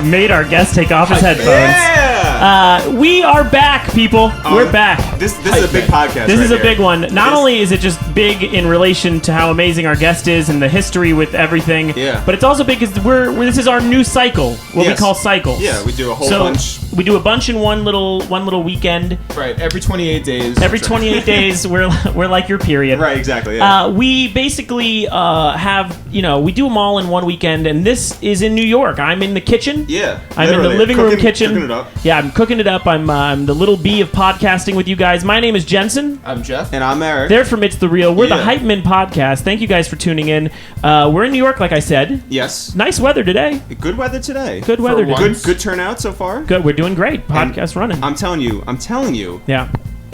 made our guest take off his headphones. Yeah! We are back, people. We're back. This is a big podcast. This is a big one. Not only is it just big in relation to how amazing our guest is and the history with everything, but it's also big because this is our new cycle, what we call cycles. Yeah, we do a whole bunch. We do a bunch in one little weekend. Right, every 28 days. Every 28 days, we're like your period. Right, exactly. Yeah. We basically have, we do them all in one weekend, and this is in New York. I'm in the kitchen. Yeah, I'm in the living room kitchen. Cooking it up. Yeah, I'm cooking it up. I'm the little bee of podcasting with you guys. My name is Jensen. I'm Jeff. And I'm Eric. They're from It's The Real. We're the Hype Men Podcast. Thank you guys for tuning in. We're in New York, like I said. Yes. Nice weather today. Good weather today. Good weather today. Good turnout so far. Good. We're doing great. Podcast running. I'm telling you. Yeah.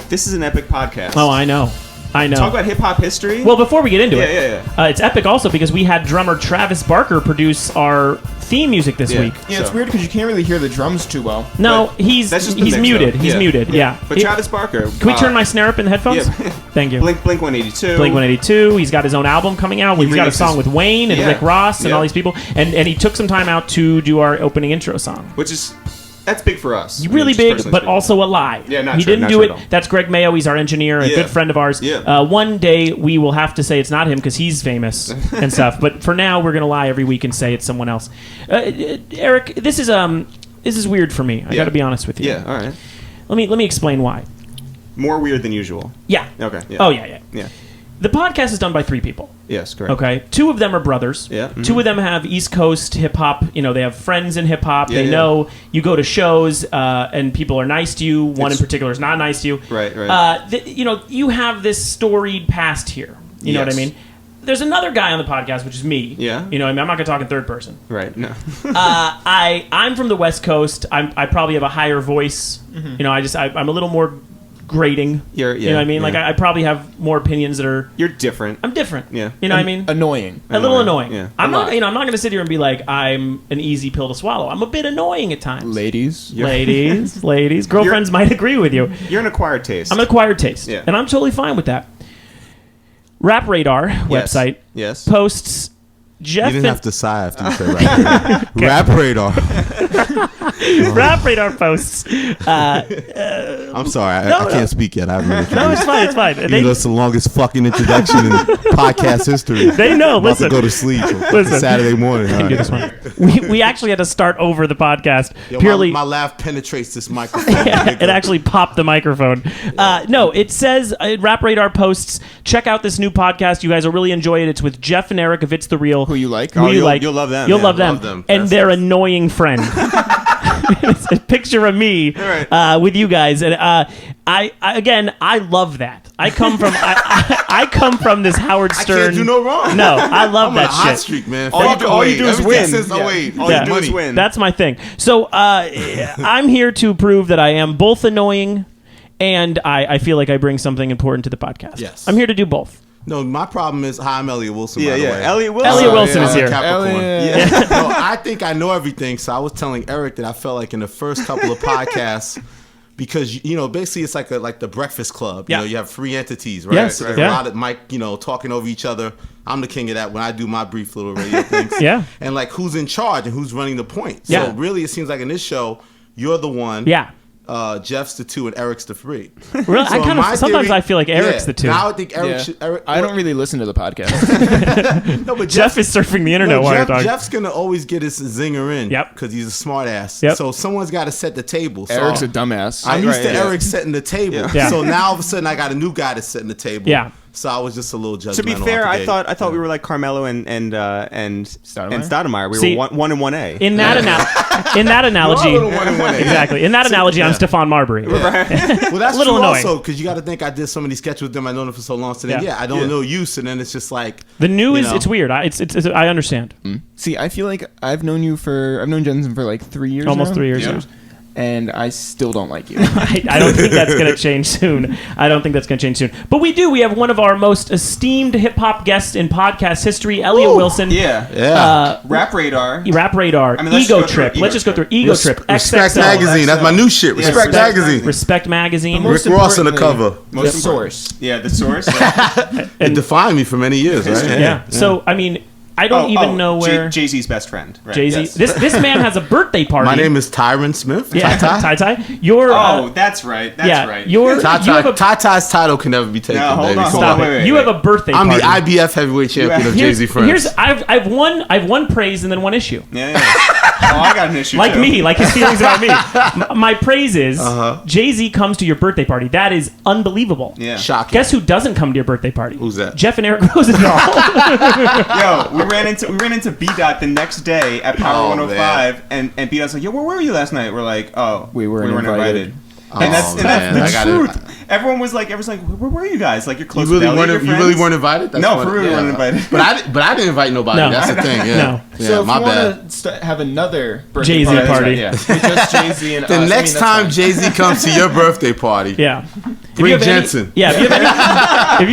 This is an epic podcast. Oh, I know. Talk about hip-hop history. Well, before we get into it, yeah. It's epic also because we had drummer Travis Barker produce our theme music this week. Yeah, it's weird because you can't really hear the drums too well. No, he's muted. Though. He's muted. Yeah. But Travis Barker. Can we turn my snare up in the headphones? Yeah. Thank you. Blink 182. Blink 182. He's got his own album coming out. He's got a song with Wayne and Rick Ross and all these people. And he took some time out to do our opening intro song. That's big for us. Really big, but also a lie. Yeah, not He true, didn't not do true it. That's Greg Mayo. He's our engineer, a good friend of ours. Yeah. One day we will have to say it's not him because he's famous and stuff. But for now, we're gonna lie every week and say it's someone else. Eric, this is weird for me. I got to be honest with you. Yeah. All right. Let me explain why. More weird than usual. Yeah. Okay. Yeah. Oh yeah. Yeah. The podcast is done by 3 people. Yes, correct. Okay, 2 of them are brothers. Yeah. Mm-hmm. 2 of them have East Coast hip hop. They have friends in hip hop. Yeah, they know you go to shows and people are nice to you. One in particular is not nice to you. Right. You have this storied past here. You know what I mean? There's another guy on the podcast, which is me. Yeah. I'm not going to talk in third person. Right. No. I'm from the West Coast. I probably have a higher voice. Mm-hmm. I'm a little more grating. You know what I mean? Yeah. Like I probably have more opinions that are. You're different. I'm different. Yeah. You know what I mean? Annoying. A little annoying. Yeah. I'm not going to sit here and be like I'm an easy pill to swallow. I'm a bit annoying at times. Ladies. Girlfriends might agree with you. You're an acquired taste. I'm an acquired taste. Yeah. And I'm totally fine with that. Rap Radar website posts Jeff. You didn't have to sigh after you said Rap Radar. Rap Radar posts. I'm sorry, I can't speak yet. I haven't really No, it's fine. It's the longest fucking introduction in podcast history. They know. Listen, about to go to sleep. Saturday morning. Can do this one. We actually had to start over the podcast purely. My laugh penetrates this microphone. It actually popped the microphone. No, it says Rap Radar posts. Check out this new podcast. You guys will really enjoy it. It's with Jeff and Eric of It's The Real. Who you like? You'll love them. You'll love them. And their annoying friend. It's a picture of me with you guys, and I love that. I come from this Howard Stern. I can't do no wrong. No, I love that hot shit. Streak, man. All you do is win. All you do is win. That's my thing. So I'm here to prove that I am both annoying, and I feel like I bring something important to the podcast. Yes, I'm here to do both. No, my problem is, hi, I'm Elliot Wilson, by the way. Elliot Wilson. Elliot Wilson is here. Capricorn. Elliot. No, I think I know everything, so I was telling Eric that I felt like in the first couple of podcasts, because, basically it's like the Breakfast Club. You have 3 entities, right? Yes. So there's a lot of Mike, talking over each other. I'm the king of that when I do my brief little radio things. Yeah. And like who's in charge and who's running the point. Yeah. So really it seems like in this show, you're the one. Yeah. Jeff's the 2 and Eric's the 3. Really? So Sometimes I feel like Eric's the 2. Now I think Eric I don't really listen to the podcast. No, but Jeff is surfing the internet while you're talking. Jeff's gonna always get his zinger in. Yep. Because he's a smart ass. Yep. So someone's got to set the table. So Eric's a dumbass. I'm used to Eric setting the table. Yeah. So now all of a sudden I got a new guy that's setting the table. Yeah. So I was just a little judgmental. To be fair, I thought we were like Carmelo and Stoudemire. We were 1 and 1A. In that analogy, We're all a little 1 and 1A. exactly. In that analogy, I'm Stephon Marbury. Well, that's little true annoying. also, because you got to think I did so many sketches with them. I know them for so long. So then, I don't know you. So then it's just like the new is it's weird. It's I understand. See, I feel like I've known Jensen for like 3 years. Almost now. 3 years. Yeah. And I still don't like you. I don't think that's going to change soon. But we do. We have one of our most esteemed hip-hop guests in podcast history, Elliot Wilson. Yeah. Rap Radar. Ego Trip. Let's just go through Ego Trip. Respect XXL. Magazine. That's my new shit. Respect Magazine. Respect Magazine. Rick Ross on the cover. The source. Yeah, the source. It defined me for many years, right? Yeah. So, I mean, I don't even know where Jay-Z's best friend. Right? Jay-Z. Yes. This man has a birthday party. My name is Tyron Smith. Yeah, Ty-Ty. You're. That's right. That's yeah, right. You're. Ty-Ty's title can never be taken. No, hold on. Stop it. Wait. You have a birthday I'm party. the IBF heavyweight champion of Jay-Z Friends. I've one praise and then one issue. Yeah. Oh, I got an issue. Like too. me, like his feelings about me. My praise is Jay-Z comes to your birthday party. That is unbelievable. Yeah. Shocking. Guess who doesn't come to your birthday party? Who's that? Jeff and Eric Rosenthal. Yo, we ran into B-Dot the next day at Power 105, and B-Dot's like, yo, where were you last night? We're like, oh, we weren't invited. And that's the truth. Everyone was like, where were you guys? Like, you're close You to Elliot, you really weren't invited? That's No, funny. for real, we weren't invited. But I didn't invite nobody. No. That's the thing. Yeah. No. Yeah, So if my you bad. want to have another birthday Jay-Z party, party. Yeah. with just Jay-Z and The us, next that's time fine. Jay-Z comes to your birthday party, Yeah. bring Jensen. If you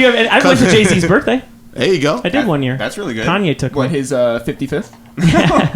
have any, I went to Jay-Z's birthday. There you go. I did one year. That's really good. Kanye took What, me. his 55th?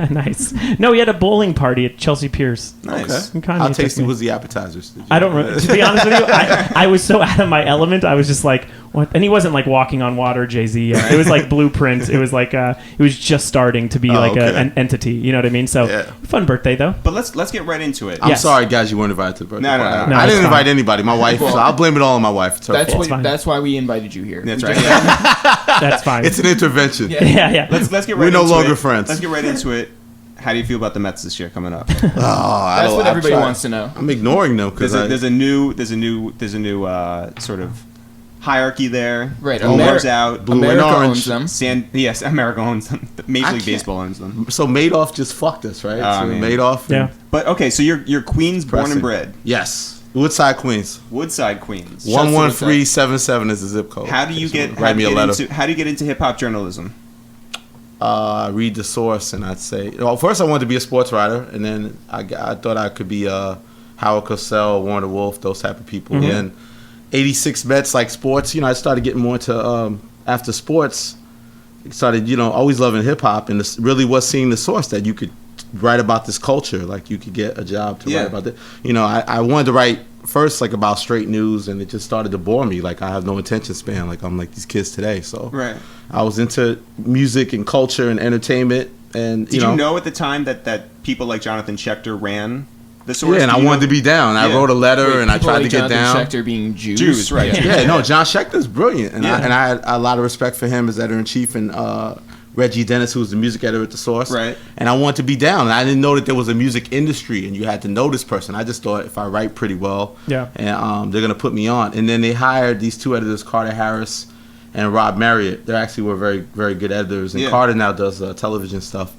Nice. No, he had a bowling party at Chelsea Piers. Nice. And Kanye How took tasty me. was the appetizers? Did you- I don't remember. To be honest with you, I was so out of my element. I was just like, what? And he wasn't like walking on water, Jay-Z. It was like Blueprint. It was like it was just starting to be an entity. You know what I mean? So fun birthday though. But let's get right into it. I'm Yes. sorry, guys, you weren't invited to the birthday No, party. no, I it's didn't fine. invite anybody. My wife, so I'll blame it all on my wife. It's her That's fault. fine. that's why we invited you here. That's We right. just- That's fine. It's an intervention. yeah. Let's get right We're into no longer it. friends. Let's get right into it. How do you feel about the Mets this year coming up? That's what everybody wants to know. I'm ignoring them because There's a new sort of hierarchy there. Right. Homer's out. Blue and America orange. owns them. Yes, America owns them. Major I League can't- Baseball owns them. So Madoff just fucked us, right? I So mean, Madoff. Yeah. But okay, so you're Queens born Pressing. and bred. Yes. Woodside, Queens. Woodside, Queens. 11377 is the zip code. How do you get Write me a letter. how do you get into hip hop journalism? Read the source, and I'd say, well, first I wanted to be a sports writer, and then I thought I could be Howard Cosell, Warner Wolf, those type of people. Mm-hmm. And 86 Mets, like sports, I started getting more into after sports. Started, always loving hip hop, and this really was seeing the source that you could write about this culture, like you could get a job to write about it. I wanted to write first like about straight news, and it just started to bore me. Like I have no attention span. Like I'm like these kids today. So Right. I was into music and culture and entertainment. And Did you know at the time that people like Jonathan Schechter ran the source? Yeah, and I wanted to be down. I wrote a letter and I tried to get down. Schechter being Jews. Jews, right. Yeah. Yeah, no, John Schechter's brilliant, and Yeah. I had a lot of respect for him as editor in chief, and Reggie Dennis, who was the music editor at the Source. Right. And I wanted to be down, and I didn't know that there was a music industry, and you had to know this person. I just thought if I write pretty well, and they're gonna put me on. And then they hired these two editors, Carter Harris and Rob Marriott. They actually were very, very good editors, and Carter now does television stuff.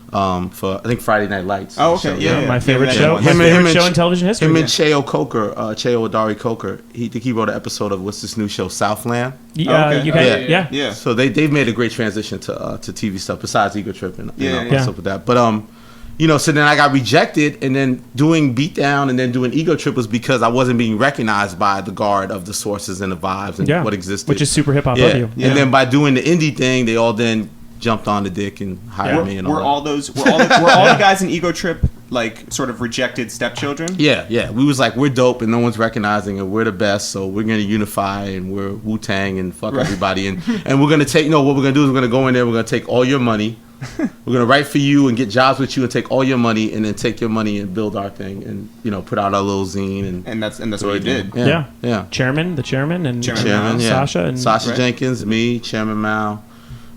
For I think Friday Night Lights. Oh, okay, So, yeah. My favorite Yeah, show. yeah. My Him favorite and show in television history. Him and Cheo Coker, Cheo Adari Coker. He wrote an episode of what's this new show, Southland. Okay. UK. Yeah. Yeah. So they've made a great transition to TV stuff besides Ego Trip and what's up with that. But so then I got rejected, and then doing Beatdown and then doing Ego Trip was because I wasn't being recognized by the guard of the sources and the vibes and what existed, which is super hip hop yeah. of you. Yeah. And then by doing the indie thing, they all then jumped on the dick and hired me. And Were all the guys in Ego Trip like sort of rejected stepchildren? Yeah. We was like, we're dope and no one's recognizing it. We're the best, so we're gonna unify and we're Wu-Tang and fuck everybody. And we're gonna take what we're gonna do is we're gonna go in there. We're gonna take all your money. We're gonna write for you and get jobs with you and take all your money and then take your money and build our thing and put out our little zine and that's what you did. Yeah. The chairman, and Chairman, Sasha and Sasha Jenkins, me, Chairman Mao,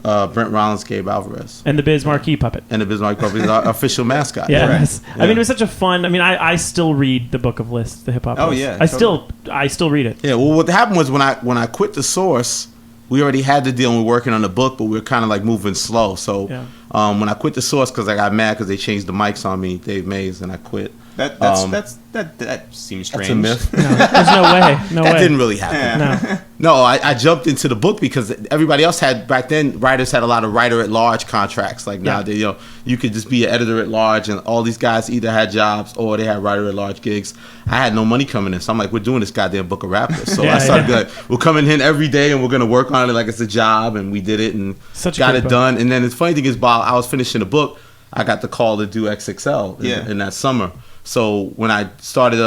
Brent Rollins, Gabe Alvarez, and the Biz Marquee puppet. And the Biz Marquee puppet is our official mascot. Yes. I mean, it was such a fun. I mean, I still read the Book of Lists, the hip hop. Oh list. yeah, I still read it. Yeah. Well, what happened was when I quit the Source, we already had the deal and we were working on the book, but we were kind of like moving slow. So when I quit the Source, because I got mad because they changed the mics on me, Dave Mays, and I quit. That seems strange. That's a myth. No, there's no way. That didn't really happen. No. No, I jumped into the book because everybody else had, back then, writers had a lot of writer-at-large contracts. Like now, you could just be an editor-at-large, and all these guys either had jobs or they had writer-at-large gigs. I had no money coming in, so I'm like, we're doing this goddamn book of Raptors. So I started being like, we're coming in every day, and we're going to work on it like it's a job, and we did it, and got it done. And then the funny thing is, while I was finishing the book, I got the call to do XXL in that summer. So when I started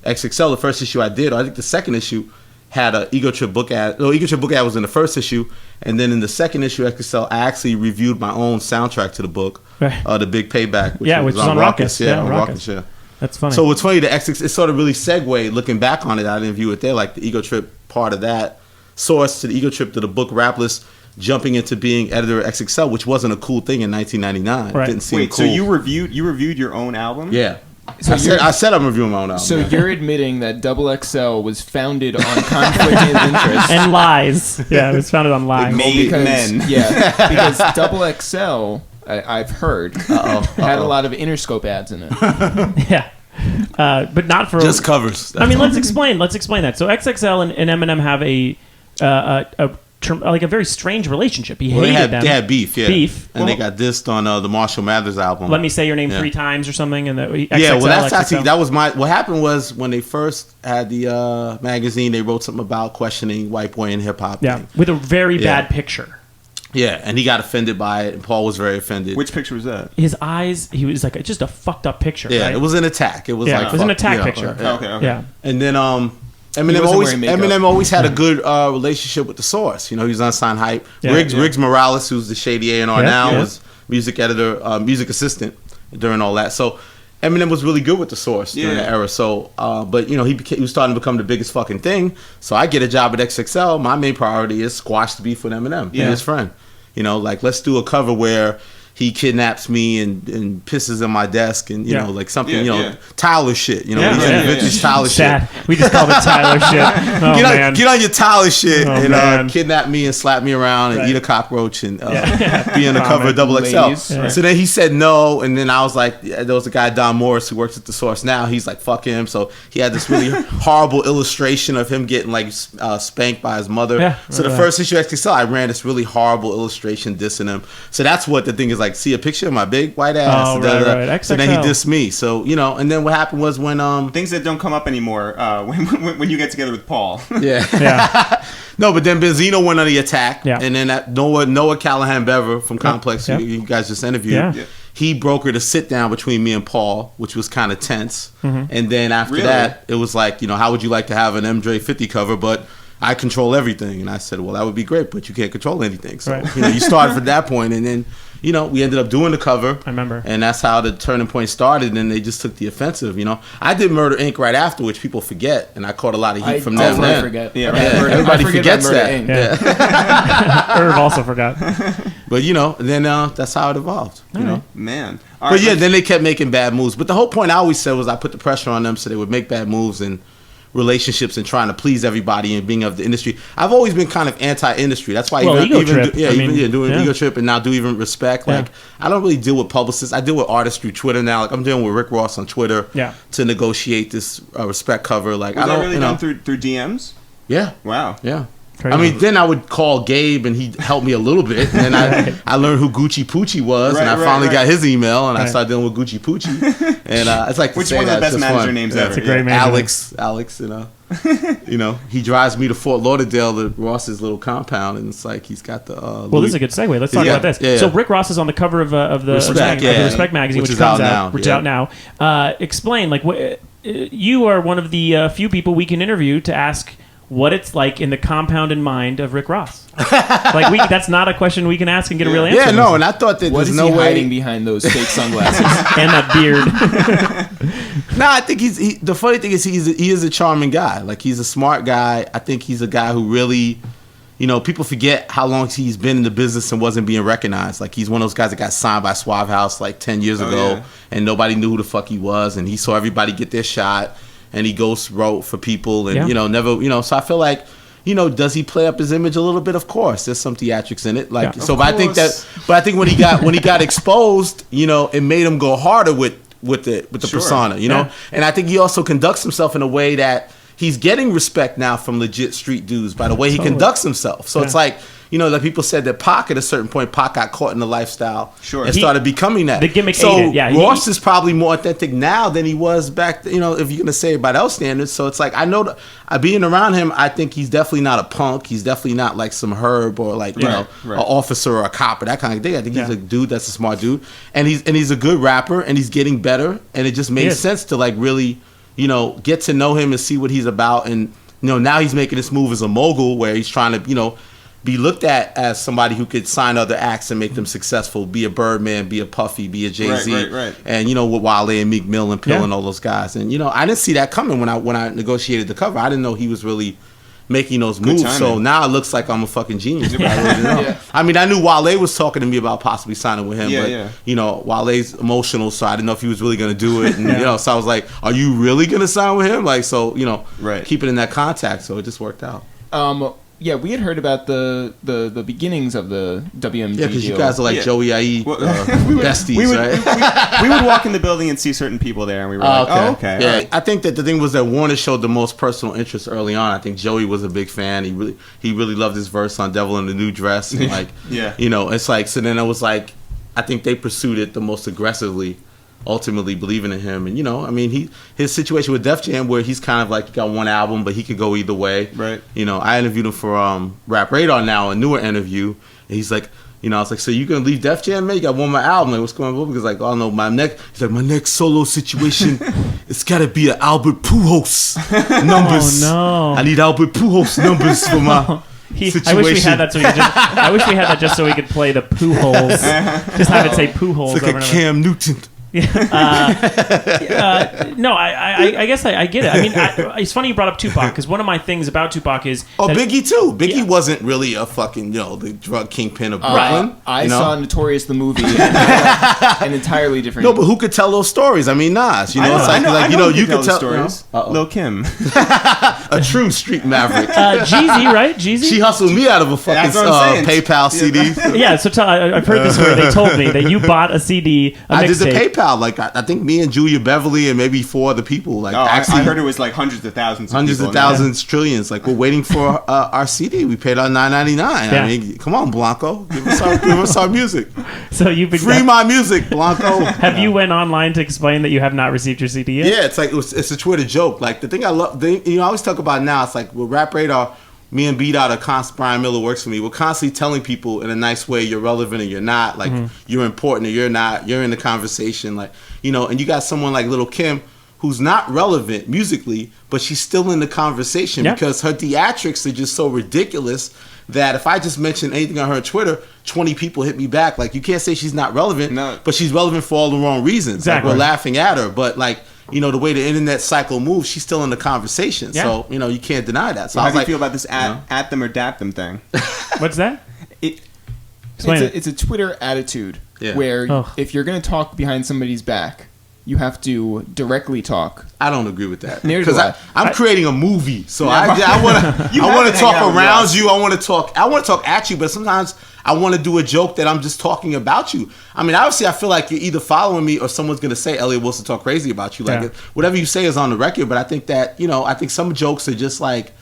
XXL, the first issue I did, or I think the second issue, had an Ego Trip book ad. No, Ego Trip book ad was in the first issue, and then in the second issue of XXL, I actually reviewed my own soundtrack to the book, The Big Payback, which was on Raucous. Yeah, on Raucous. Yeah. That's funny. So what's funny, the XXL, it sort of really segued, looking back on it, I didn't view it there, like the Ego Trip part of that, source to the Ego Trip to the book Rapless, jumping into being editor at XXL, which wasn't a cool thing in 1999. Right. Didn't seem Wait, cool. so you reviewed your own album? Yeah. So I said I'm reviewing my own album. So you're admitting that XXL was founded on conflict of interest. And lies. Yeah, it was founded on lies. Made men. Yeah, because XXL, I've heard, had a lot of Interscope ads in it. Yeah. But not for... Just covers. I mean, let's explain that. So XXL and Eminem have a very strange relationship. He hated them. They had beef, yeah. And Well, they got dissed on the Marshall Mathers album. Let me say your name 3 times or something. And yeah, well, that's actually, that was what happened was when they first had the magazine, they wrote something about questioning white boy and hip hop. Yeah, thing. with a very bad picture. Yeah, and he got offended by it, and Paul was very offended. Which picture was that? His eyes, he was like, just a fucked up picture. Yeah, right? it was an attack. It was Yeah, like it was an attack picture. Okay. Yeah. And then wasn't wearing makeup. Eminem always had a good relationship with the source. You know, he was on Sign Hype. Yeah. Riggs Morales, who's the Shady A&R now, Yeah. was music editor, music assistant during all that. So Eminem was really good with the source during that era. So, but you know, he was starting to become the biggest fucking thing. So I get a job at XXL. My main priority is squash the beef with Eminem and his friend. You know, like let's do a cover where he kidnaps me and pisses on my desk and you know like something Tyler shit. You know, he's in vintage Tyler Sad. shit. We just called it Tyler shit. Oh, man. Get on your Tyler shit man. and kidnap me and slap me around and eat a cockroach and be on the cover of XXL. Yeah. So then he said no, and then I was like, there was a guy Don Morris who works at the Source now. He's like, fuck him. So he had this really horrible illustration of him getting like spanked by his mother. Yeah, so the first issue of XXL, I ran this really horrible illustration dissing him. So that's what the thing is like. See a picture of my big white ass. Oh, right. So then he dissed me. So you know, and then what happened was when things that don't come up anymore when you get together with Paul. Yeah. No, but then Benzino went on the attack, Yeah. and then Noah Callahan Bever from Complex, Yeah. who you guys just interviewed. Yeah. He brokered a sit down between me and Paul, which was kind of tense. Mm-hmm. And then after that, it was like, you know, how would you like to have an MJ 50 cover, but I control everything? And I said, well, that would be great, but you can't control anything. So Right. you know, you started from that point, and then you know, we ended up doing the cover. I remember. And that's how the turning point started, and they just took the offensive, you know. I did Murder Inc. right after, which people forget, and I caught a lot of heat from them. I forget. Yeah, everybody forgets that. Yeah. Irv also forgot. But, you know, then that's how it evolved, you know. Man. But, yeah, then they kept making bad moves. But the whole point I always said was I put the pressure on them so they would make bad moves and relationships and trying to please everybody and being of the industry. I've always been kind of anti-industry. That's why doing Ego Trip and now do even Respect. Like I don't really deal with publicists. I deal with artists through Twitter now. Like I'm dealing with Rick Ross on Twitter to negotiate this Respect cover. Like was I don't that really done through DMs? Yeah. Wow. Yeah. Crazy. I mean, then I would call Gabe and he'd help me a little bit. And then I learned who Gucci Poochie was, and I finally got his email, and I started dealing with Gucci Poochie. And it's like which one of the best manager names ever? It's a great manager. Alex, you know. You know, he drives me to Fort Lauderdale to Ross's little compound, and it's like he's got the. Well, this is a good segue. Let's talk about this. Yeah. So Rick Ross is on the cover of the Respect magazine, which comes out, which is out now. Explain, like, you are one of the few people we can interview to ask what it's like in the compound and mind of Rick Ross. Like, that's not a question we can ask and get a real answer. Yeah, no, and I thought that what there's is no he way hiding behind those fake sunglasses and that beard. No, I think the funny thing is he is a charming guy. Like he's a smart guy. I think he's a guy who really, you know, people forget how long he's been in the business and wasn't being recognized. Like he's one of those guys that got signed by Suave House like 10 years ago, and nobody knew who the fuck he was, and he saw everybody get their shot, and he ghost wrote for people, and you know, never, you know. So I feel like, you know, does he play up his image a little bit? Of course, there's some theatrics in it. Like so, but I think when he got exposed, you know, it made him go harder with the persona, you know. And I think he also conducts himself in a way that he's getting respect now from legit street dudes by the way he conducts himself. So it's like, you know, that people said that Pac at a certain point, Pac got caught in the lifestyle and started becoming that. The gimmick so ate it. Yeah, Ross is probably more authentic now than he was back, you know, if you're going to say it by those standards. So it's like, I know being around him, I think he's definitely not a punk. He's definitely not like some herb or like, you know, an officer or a cop or that kind of thing. I think he's a dude that's a smart dude. And he's a good rapper, and he's getting better. And it just made sense to like really, you know, get to know him and see what he's about. And now he's making this move as a mogul where he's trying to, be looked at as somebody who could sign other acts and make them successful. Be a Birdman, be a Puffy, be a Jay-Z. Right. And, with Wale and Meek Mill and Pill and all those guys. And, I didn't see that coming when I negotiated the cover. I didn't know he was really making those moves. So now it looks like I'm a fucking genius. I mean, I knew Wale was talking to me about possibly signing with him. But, Wale's emotional, so I didn't know if he was really going to do it. And, so I was like, are you really going to sign with him? Like, so, keep it in that contact. So it just worked out. Yeah, we had heard about the beginnings of the WMG Yeah, because deal. you guys are like Joey IE besties, right? We would walk in the building and see certain people there, and we were like, okay. Yeah, right. I think that the thing was that Warner showed the most personal interest early on. I think Joey was a big fan. He really loved his verse on Devil in the New Dress. And it's like, so then it was like, I think they pursued it the most aggressively, ultimately believing in him. And his situation with Def Jam, where he's kind of like, he got one album but he could go either way, right? I interviewed him for Rap Radar now, a newer interview, and he's like, I was like, so you gonna leave Def Jam, man? You got one more album, like what's going on? Because like, oh no, he's like, my next solo situation, it's gotta be an Albert Pujols numbers. Oh no, I need Albert Pujols numbers for my I wish we had that so we could I wish we had that just so we could play the Pujols. Just have it say Pujols. It's like a Cam Newton. No, I guess I get it. I mean, it's funny you brought up Tupac, because one of my things about Tupac is Biggie too. Biggie wasn't really a fucking the drug kingpin of Brooklyn. I saw Notorious the movie, and an entirely different. No, but who could tell those stories? I mean, Nas. I know you could tell stories. Lil Kim, a true street maverick. Jeezy, right? Jeezy. She hustled me out of a fucking PayPal CD. Yeah, so I've heard this story. They told me that you bought a CD. I did the PayPal. Like I think me and Julia Beverly and maybe 4 other people. Like actually, I heard it was like hundreds of thousands. Trillions. Like we're waiting for our CD. We paid our $9.99. I mean, come on, Blanco, give us our music. So you've been free my music, Blanco. Have you went online to explain that you have not received your CD yet? Yeah, it's like it's a Twitter joke. Like the thing I love, I always talk about now. It's like with Rap Radar. Me and B-Dot are Brian Miller works for me. We're constantly telling people in a nice way you're relevant or you're not. Like you're important or you're not. You're in the conversation. Like and you got someone like Lil' Kim who's not relevant musically, but she's still in the conversation because her theatrics are just so ridiculous that if I just mention anything on her Twitter, 20 people hit me back. Like you can't say she's not relevant, but she's relevant for all the wrong reasons. Exactly. Like we're laughing at her, but like. The way the internet cycle moves, she's still in the conversation. Yeah. So, you can't deny that. So how do you feel about this at them or dap them thing? What's that? It's a Twitter attitude where if you're going to talk behind somebody's back, you have to directly talk. I don't agree with that. Because I'm creating a movie, so I want to talk around you. I want to talk at you, but sometimes I want to do a joke that I'm just talking about you. I mean, obviously, I feel like you're either following me or someone's going to say Elliot Wilson talk crazy about you. Like whatever you say is on the record, but I think that I think some jokes are just like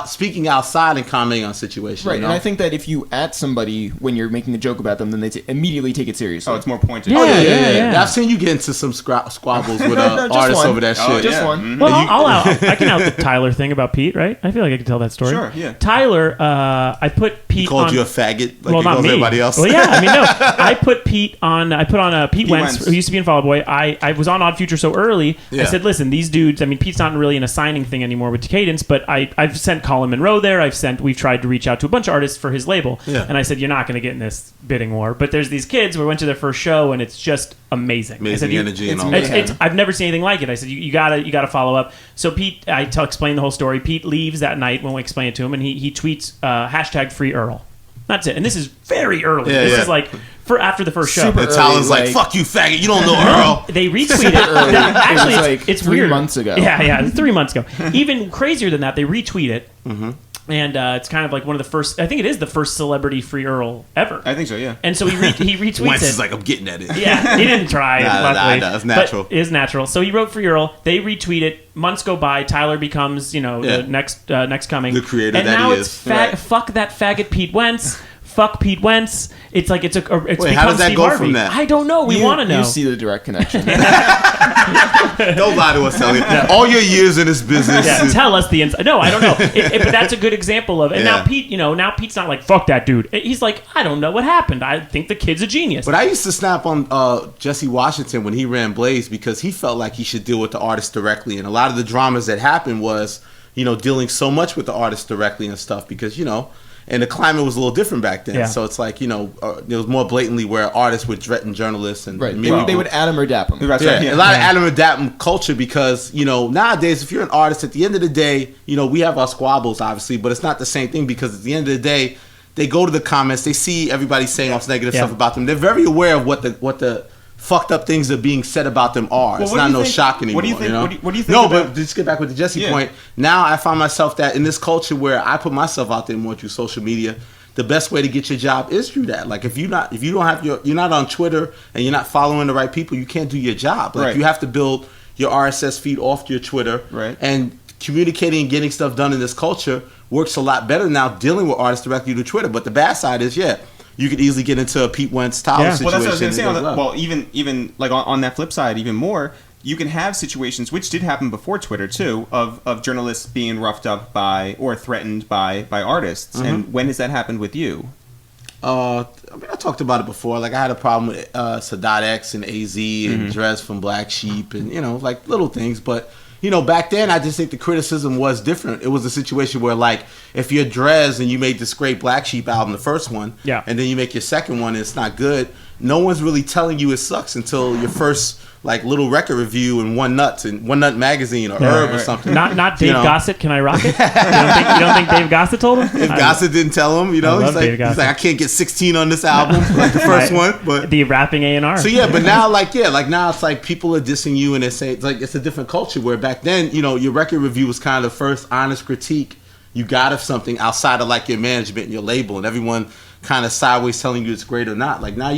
speaking outside and commenting on situations. Right, and I think that if you at somebody when you're making a joke about them, then they immediately take it seriously. Oh, it's more pointed. Yeah. I've seen you get into some squabbles with artists over that shit. Just one. Mm-hmm. Well, I can out the Tyler thing about Pete, right? I feel like I can tell that story. Sure, yeah. Tyler, I put Pete. He called you a faggot, like well, he not calls me. everybody else. Well, yeah, I mean, no. I put Pete on. I put on Pete Wentz, who used to be in Fall Out Boy. I was on Odd Future so early. I said, listen, these dudes. I mean, Pete's not really in a signing thing anymore with Cadence, but I've sent Colin Monroe there. We've tried to reach out to a bunch of artists for his label. Yeah. And I said, you're not going to get in this bidding war. But there's these kids. We went to their first show, and it's just amazing. Amazing energy and all that. I've never seen anything like it. I said, you gotta follow up. So Pete, I explain the whole story. Pete leaves that night when we explain it to him, and he tweets hashtag free Earl. That's it. And this is very early. This is like after the first show. The Tyler's like, fuck you, faggot. You don't know Earl. They retweet it. Actually, it's 3 weird. months ago. Yeah, 3 months ago. Even crazier than that, they retweet it. Mm-hmm. And it's kind of like one of the first. I think it is the first celebrity free Earl ever. I think so. Yeah. And so he retweets Wentz it. is like, I'm getting at it. Yeah, he didn't try. Nah, it's natural. But it is natural. So he wrote free Earl. They retweet it. Months go by. Tyler becomes the next coming. The creator and that now he it's is. Fuck that faggot Pete Wentz. Fuck Pete Wentz. It's like it's Wait, become how does that Steve go Harvey. from that? I don't know. We want to know. You see the direct connection. Don't lie to us, Elliot. All your years in this business. Yeah, tell us the inside. No, I don't know. But that's a good example of it. And now Pete, now Pete's not like, fuck that dude. He's like, I don't know what happened. I think the kid's a genius. But I used to snap on Jesse Washington when he ran Blaze because he felt like he should deal with the artist directly. And a lot of the dramas that happened was dealing so much with the artists directly and stuff because, and the climate was a little different back then. Yeah. So it's like, it was more blatantly where artists would threaten journalists and they would Adam or Dap them. That's right. A lot of Adam or Dap culture because, nowadays, if you're an artist, at the end of the day, we have our squabbles, obviously, but it's not the same thing because at the end of the day, they go to the comments, they see everybody saying all this negative stuff about them. They're very aware of what the fucked up things that are being said about them are. Well, it's not no shock anymore. What do you think? What do you think? No, but just get back with the Jesse point. Now I find myself that in this culture where I put myself out there more through social media, the best way to get your job is through that. Like if you're not on Twitter and you're not following the right people, you can't do your job. Like you have to build your RSS feed off your Twitter. Right. And communicating and getting stuff done in this culture works a lot better now dealing with artists directly to Twitter. But the bad side is, you could easily get into a Pete Wentz Tyler situation. Well, that's what I was going to say. Even like on that flip side, even more, you can have situations, which did happen before Twitter too, of journalists being roughed up by or threatened by artists. Mm-hmm. And when has that happened with you? I talked about it before. Like I had a problem with Sadat X and AZ and Drez from Black Sheep and like little things, but. Back then, I just think the criticism was different. It was a situation where, like, if you're Drez and you made this great Black Sheep album, the first one, and then you make your second one and it's not good, no one's really telling you it sucks until your first, like, little record review in One Nut magazine or Herb or something. Not Dave Gossett, Can I Rock It? You don't think Dave Gossett told him? If Gossett didn't tell him, he's like, I can't get 16 on this album, like the first one. But the rapping A&R. So, but now, now it's like people are dissing you and they say, it's a different culture where back then, your record review was kind of the first honest critique you got of something outside of, like, your management and your label and everyone kind of sideways telling you it's great or not. Like, now,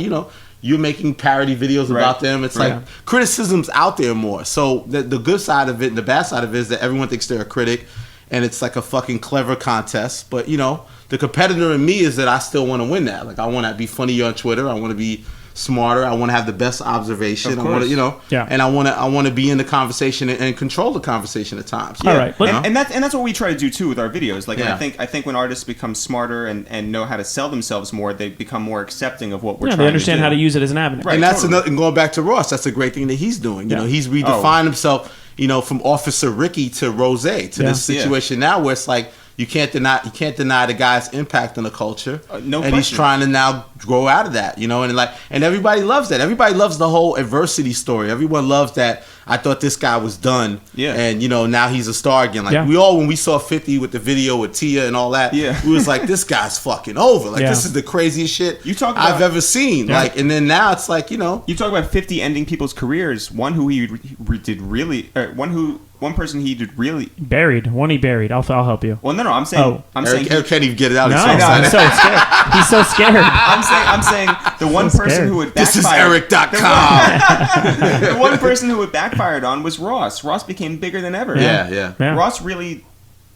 you're making parody videos about them. It's like criticism's out there more. So the good side of it and the bad side of it is that everyone thinks they're a critic and it's like a fucking clever contest. But, the competitor in me is that I still want to win that. Like I want to be funnier on Twitter. I want to be smarter. I want to have the best observation. I want to, and I want to be in the conversation and control the conversation at times. All right. And that's what we try to do too with our videos. Like I think when artists become smarter and know how to sell themselves more, they become more accepting of what we're trying to do. They understand how to use it as an avenue. Right, and that's another. And going back to Ross, that's a great thing that he's doing. He's redefined himself. From Officer Ricky to Rose to this situation now where it's like. You can't deny the guy's impact on the culture, and he's trying to now grow out of that, and everybody loves that. Everybody loves the whole adversity story. Everyone loves that. I thought this guy was done, and now he's a star again. Like we all, when we saw 50 with the video with Tia and all that, we was like, this guy's fucking over. Like this is the craziest shit I've ever seen. Like, and then now it's like you talk about 50 ending people's careers. One who he did really, one person he did really buried. One he buried. I'll help you. Well, no. I'm saying. Eric can't even get it out. No, I'm so scared. He's so scared. I'm saying the one person who would backfire. This is Eric.com. The one person who had backfired on was Ross. Ross became bigger than ever. Yeah. Ross really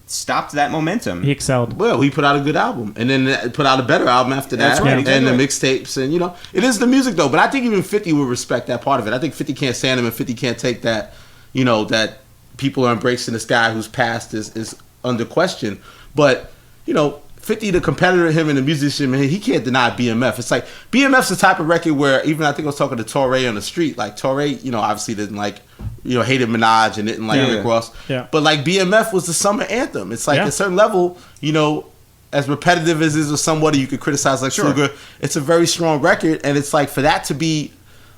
stopped that momentum. He excelled. Well, he put out a good album, and then put out a better album after that. That's right. And the mixtapes, and it is the music though. But I think even 50 would respect that part of it. I think 50 can't stand him, and 50 can't take that. That. People are embracing this guy whose past is under question. But, 50, the competitor, him and the musician, man, he can't deny BMF. It's like, BMF's the type of record where, even I think I was talking to Torre on the street, like, Torre, obviously didn't like, hated Minaj and didn't like Rick Ross. Yeah. But, like, BMF was the summer anthem. It's like, at a certain level, as repetitive as it is with somebody you could criticize like Sugar, it's a very strong record. And it's like, for that to be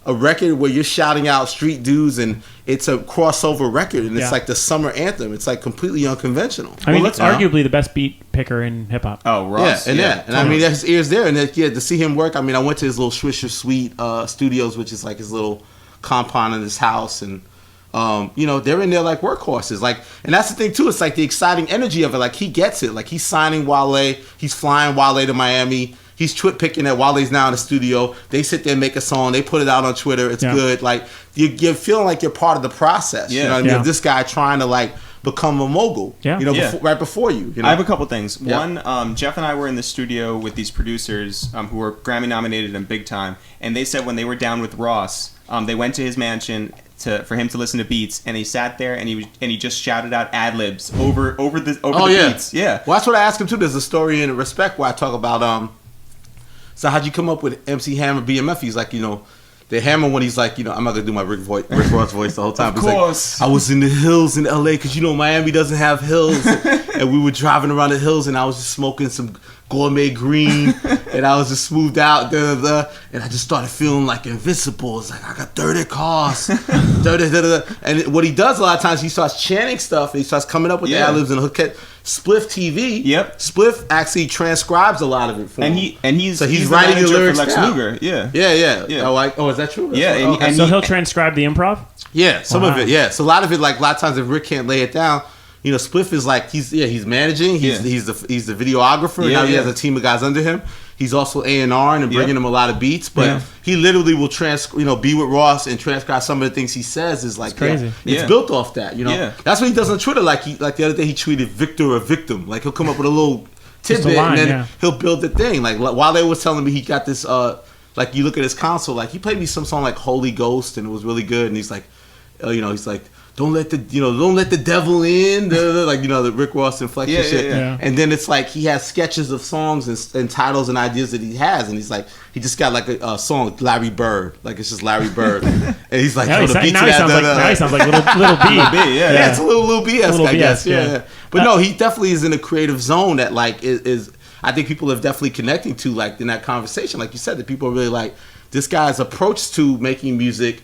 a record where you're shouting out street dudes and it's a crossover record and it's like the summer anthem. It's like completely unconventional. I mean, it's arguably the best beat picker in hip hop. Oh, Ross. And I mean, his ears there. And to see him work, I mean, I went to his little Swisher Suite studios, which is like his little compound in his house. And, they're in there like workhorses. Like, and that's the thing too. It's like the exciting energy of it. Like he gets it. Like he's signing Wale. He's flying Wale to Miami. He's twit picking that Wale's now in the studio. They sit there and make a song. They put it out on Twitter. It's good. Like you're feeling like you're part of the process. You know what I mean? Of this guy trying to like become a mogul. Right before you. I have a couple things. One, Jeff and I were in the studio with these producers who were Grammy nominated and big time, and they said when they were down with Ross, they went to his mansion for him to listen to beats, and he sat there and he just shouted out ad libs over the beats. Yeah. Well, that's what I asked him too. There's a story in Respect where I talk about so how'd you come up with MC Hammer BMF? He's like, they hammer when he's like, I'm not gonna do my Rick Ross voice the whole time. Of course. Like, I was in the hills in LA because Miami doesn't have hills, and we were driving around the hills, and I was just smoking some gourmet green, and I was just smoothed out, and I just started feeling like invincible. It's like I got 30 cars, and what he does a lot of times, he starts chanting stuff, and he starts coming up with the ad-libs and hook it. Spliff TV. Yep. Spliff actually transcribes a lot of it for him. And he's writing the lyrics for Lex down. Luger. Yeah. Oh, is that true? Yeah. So he'll transcribe the improv? Yeah, some of it. Yeah. So a lot of it, like a lot of times, if Rick can't lay it down, Spliff is like he's managing. He's the videographer. And now he has a team of guys under him. He's also A&R and bringing him a lot of beats, but he literally will be with Ross and transcribe some of the things he says. Is like crazy. It's built off that. That's what he does on Twitter. Like the other day, he tweeted Victor a victim. Like he'll come up with a little tidbit and then he'll build the thing. Like while they was telling me he got this. Like you look at his console. Like he played me some song like Holy Ghost and it was really good. And he's like, he's like. Don't let the devil in, the Rick Ross inflection shit. Yeah. And then it's like he has sketches of songs and titles and ideas that he has, and he's like he just got like a song with Larry Bird, like it's just Larry Bird, and he's like now he sounds like little B. Yeah, it's a little B-esque, I guess. Yeah. But no, he definitely is in a creative zone that like is I think people are definitely connecting to, like in that conversation, like you said, that people are really like this guy's approach to making music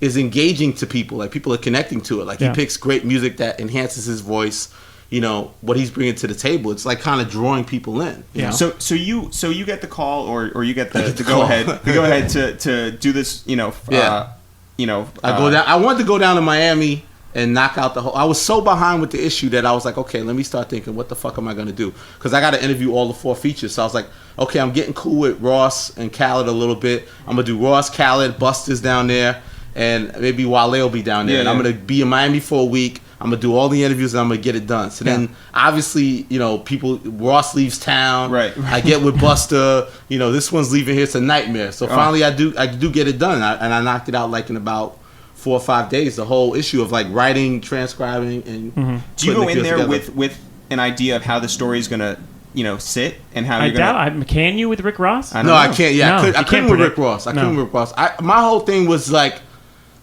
is engaging to people. Like people are connecting to it. Like he picks great music that enhances his voice. What he's bringing to the table. It's like kind of drawing people in. You know? So you get the call or you get the go ahead to do this. I go down. I wanted to go down to Miami and knock out the whole. I was so behind with the issue that I was like, okay, let me start thinking, what the fuck am I gonna do? Because I got to interview all the 4 features. So I was like, okay, I'm getting cool with Ross and Khaled a little bit. I'm gonna do Ross, Khaled, Buster's down there. And maybe Wale will be down there. And I'm going to be in Miami for a week. I'm going to do all the interviews and I'm going to get it done. So then, obviously, Ross leaves town. Right. I get with Buster. This one's leaving here. It's a nightmare. So finally, I do get it done. And I knocked it out like in about 4 or 5 days. The whole issue of like writing, transcribing, and do you go in there with an idea of how the story is going to sit and how you're gonna... Can you with Rick Ross? I can't. Yeah, I couldn't with Rick Ross. My whole thing was like,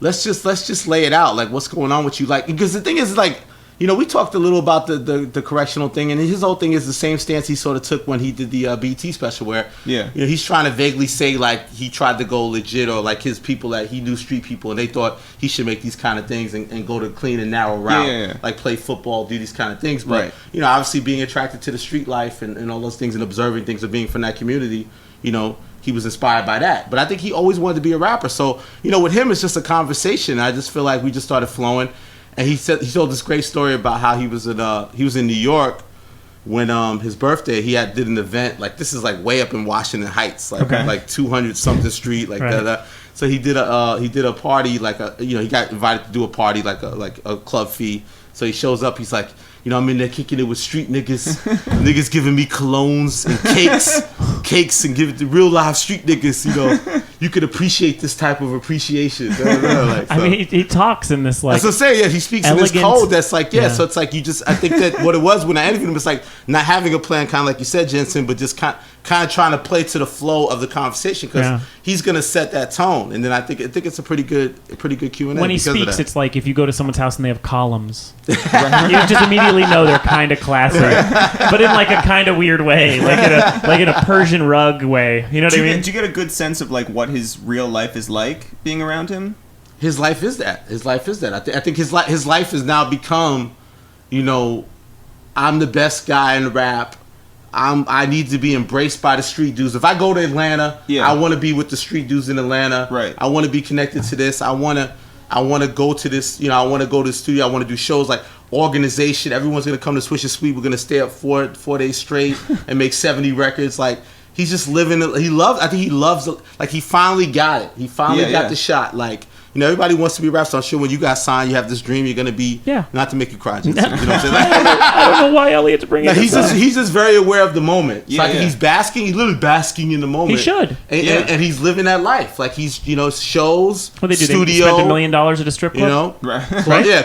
let's just lay it out. Like, what's going on with you? Like, because the thing is, like, we talked a little about the correctional thing, and his whole thing is the same stance he sort of took when he did the BT special, where he's trying to vaguely say like he tried to go legit, or like his people that he knew street people, and they thought he should make these kind of things and go to clean and narrow route, like play football, do these kind of things. But obviously being attracted to the street life and all those things and observing things of being from that community, he was inspired by that. But I think he always wanted to be a rapper. So, with him, it's just a conversation. I just feel like we just started flowing. And he told this great story about how he was in New York when his birthday. He did an event, like this is like way up in Washington Heights, like 200 something street, like that. So he did a party, like he got invited to do a party, like a club fee. So he shows up, he's like, I'm in there kicking it with street niggas. Niggas giving me colognes and cakes and give it to real live street niggas, You could appreciate this type of appreciation. I mean, he talks in this like... That's what I'm saying, he speaks elegant, in this code that's like, so it's like I think that what it was when I interviewed him, it's like not having a plan, kind of like you said, Jensen, but just kind of trying to play to the flow of the conversation, because he's going to set that tone. And then I think it's a pretty good Q&A. When he speaks, it's like if you go to someone's house and they have columns. You just immediately know they're kind of classic, but in like a kind of weird way, like in a Persian rug way. You know what I mean? Do you get a good sense of like what his real life is like being around him? His life is that. I think his life has now become, I'm the best guy in rap. I need to be embraced by the street dudes. If I go to Atlanta, I want to be with the street dudes in Atlanta. Right. I want to be connected to this. I want to go to this. I want to go to the studio. I want to do shows, like organization. Everyone's gonna come to Swisher Sweet. We're gonna stay up 4 days straight and make 70 records. Like he's just living. I think he loves. Like he finally got it. He finally got the shot. Like. Everybody wants to be a rap star. I'm sure when you got signed, you have this dream. You're gonna be not to make you cry. Just, you know what I'm saying? I don't know why Elliot's bringing it up. He's just very aware of the moment. It's like he's basking. He's literally basking in the moment. He should. And he's living that life. Like he's shows, what they do, studio. They spend $1 million at a strip club.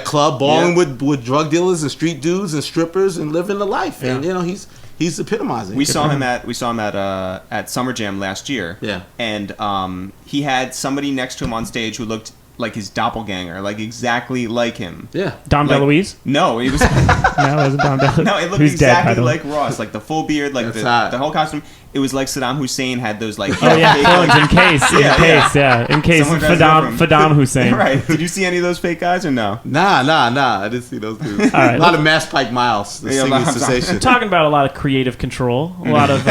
Club balling with drug dealers and street dudes and strippers and living the life. And he's He's epitomizing. We saw him at Summer Jam last year. Yeah. And he had somebody next to him on stage who looked like his doppelganger, like exactly like him. Yeah. Dom DeLuise? No, he was. No, it wasn't Dom DeLuise. No, it looked exactly like Ross, like the full beard, like the whole costume. It was like Saddam Hussein had those like. Oh yeah, phones in case Saddam Hussein. Right. Did you see any of those fake guys or no? Nah. I didn't see those dudes. All right, a lot of Mass Pike Miles, the singing sensation. Talking about a lot of creative control, a lot of.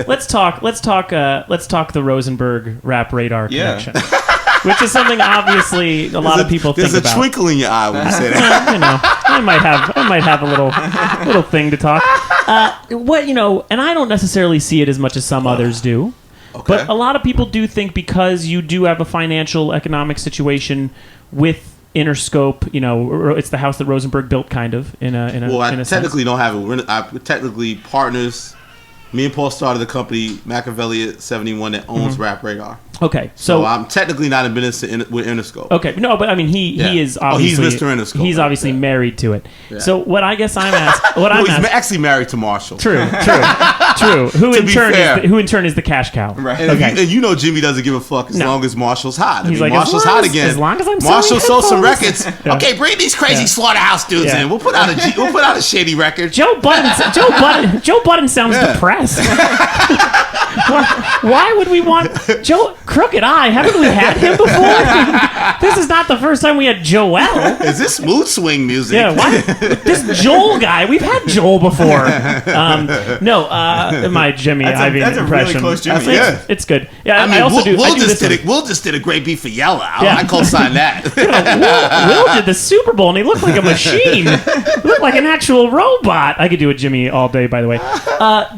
Let's talk the Rosenberg Rap Radar connection. Which is something obviously a lot of people think about. There's a twinkle in your eye when you say that. I might have a little thing to talk. And I don't necessarily see it as much as some others do. Okay. But a lot of people do think because you do have a financial economic situation with Interscope, it's the house that Rosenberg built, kind of in a. Well, I technically sense. don't have it. We're technically partners. Me and Paul started the company Machiavelli 71 that owns Rap Radar. Okay, so I'm technically not in business with Interscope. Okay, no, but I mean he is obviously he's Mr. Interscope. He's obviously married to it. Yeah. So what I guess I'm asking, he's actually married to Marshall. True. Who in turn is the cash cow. Right. And you know Jimmy doesn't give a fuck as long as Marshall's hot. He's like, Marshall's hot again. As long as I'm Marshall sold some records. Yeah. Okay, bring these crazy Slaughterhouse dudes in. We'll put out a shady record. Joe Budden sounds depressed. Why would we want Joe Crooked Eye? Haven't we had him before? This is not the first time we had Joel. Is this mood swing music? Yeah, why? This Joel guy, we've had Joel before. My Jimmy Iovine that's impression. A really close Jimmy. It's good. Yeah, I mean, Will just did a great beat for Yella. I co-sign that. Will did the Super Bowl and he looked like a machine. He looked like an actual robot. I could do a Jimmy all day, by the way.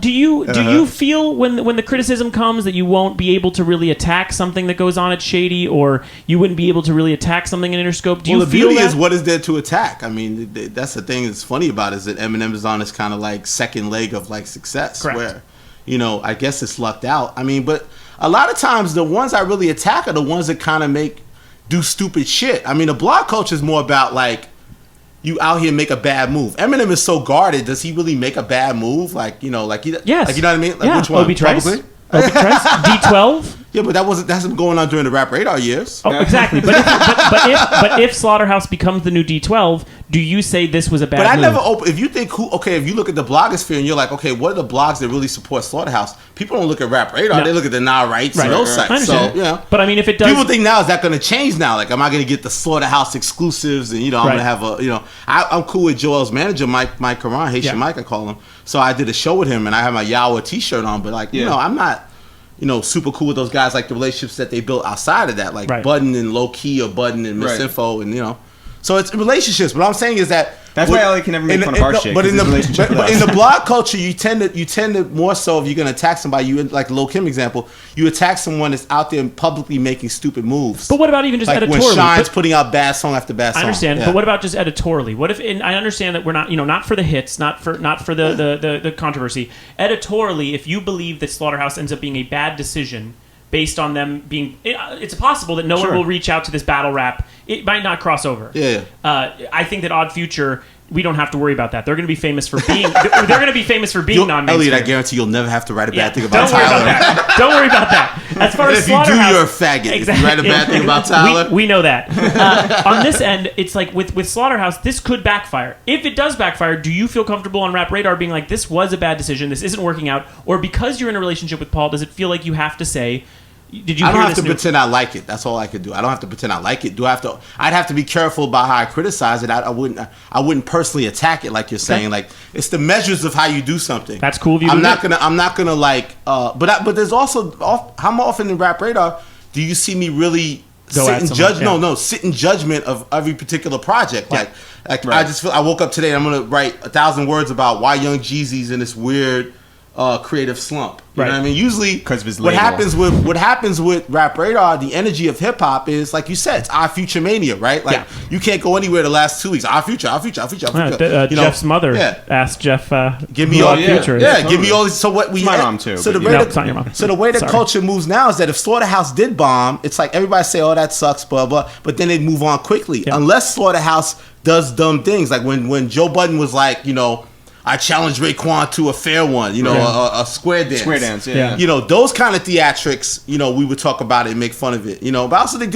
Do you feel when the criticism comes that you won't be able to really attack something that goes on at Shady, or you wouldn't be able to really attack something in Interscope? Do you the feel beauty that? is what is there to attack? I mean, that's the thing that's funny about it, is that Eminem is on this kind of like second leg of like success. Correct. Where, I guess it's lucked out. I mean, but a lot of times the ones I really attack are the ones that kind of do stupid shit. I mean, the blog culture is more about like, you out here make a bad move. Eminem is so guarded. Does he really make a bad move? Yes. Like, you know what I mean? Like, which one? Obi Trice? D12? Yeah, but that's been going on during the Rap Radar years. Oh, exactly. But if Slaughterhouse becomes the new D12, do you say this was a bad move? But I never open. If you think if you look at the blogosphere and you're like, okay, what are the blogs that really support Slaughterhouse? People don't look at Rap Radar. No. They look at the Now Rights and those sites. I understand. So, But I mean, if it does, people think now, is that going to change now? Like, am I going to get the Slaughterhouse exclusives? And I'm going to have I'm cool with Joel's manager, Mike Caron, Haitian Mike, I call him. So I did a show with him and I have my Yawa t-shirt on, but I'm not super cool with those guys, like the relationships that they built outside of that, like Budden and Low Key or Budden and Miss Info, and so it's relationships. What I'm saying is that's why Elliot can never make fun of our shit. But in the blog culture, you tend to more so, if you're gonna attack somebody, you like Lil Kim example, you attack someone that's out there publicly making stupid moves. But what about even just like editorially? When Shine's putting out bad song after bad song. I understand, but what about just editorially? What if? And I understand that we're not, not for the hits, not for the controversy. Editorially, if you believe that Slaughterhouse ends up being a bad decision, based on them being, it's possible that no one will reach out to this battle rap. It might not cross over. Yeah. I think that Odd Future, we don't have to worry about that. They're going to be famous for being. They're going to be famous for being non-mainstream. Elliot, I guarantee you'll never have to write a bad thing about Tyler. Don't worry about that. As far as if you do, you're a faggot. Exactly. If you write a bad thing about Tyler, we know that. On this end, it's like with Slaughterhouse, this could backfire. If it does backfire, do you feel comfortable on Rap Radar being like, this was a bad decision, this isn't working out, or because you're in a relationship with Paul, does it feel like you have to say? I don't have to pretend I like it. That's all I could do. I don't have to pretend I like it. I'd have to be careful about how I criticize it. I wouldn't personally attack it like you're saying. Like, it's the measures of how you do something. That's cool. I'm not gonna like. But there's also how often in Rap Radar do you see me really sit in judgment of every particular project? Yeah. Like I just feel I woke up today and I'm gonna write 1,000 words about why Young Jeezy's in this weird creative slump. You know what I mean? Usually, because of his label. What happens with Rap Radar, the energy of hip hop is, like you said, it's our future mania, right? Like you can't go anywhere the last 2 weeks. Our future. Jeff's mother asked Jeff, "Give me all future." Give me all these. So what we my mom too. So the way the culture moves now is that if Slaughterhouse did bomb, it's like everybody say, "Oh, that sucks," blah blah, but then they move on quickly, unless Slaughterhouse does dumb things, like when Joe Budden was like, I challenged Raekwon to a fair one, a square dance. Square dance, yeah. Those kind of theatrics, we would talk about it and make fun of it, but I also think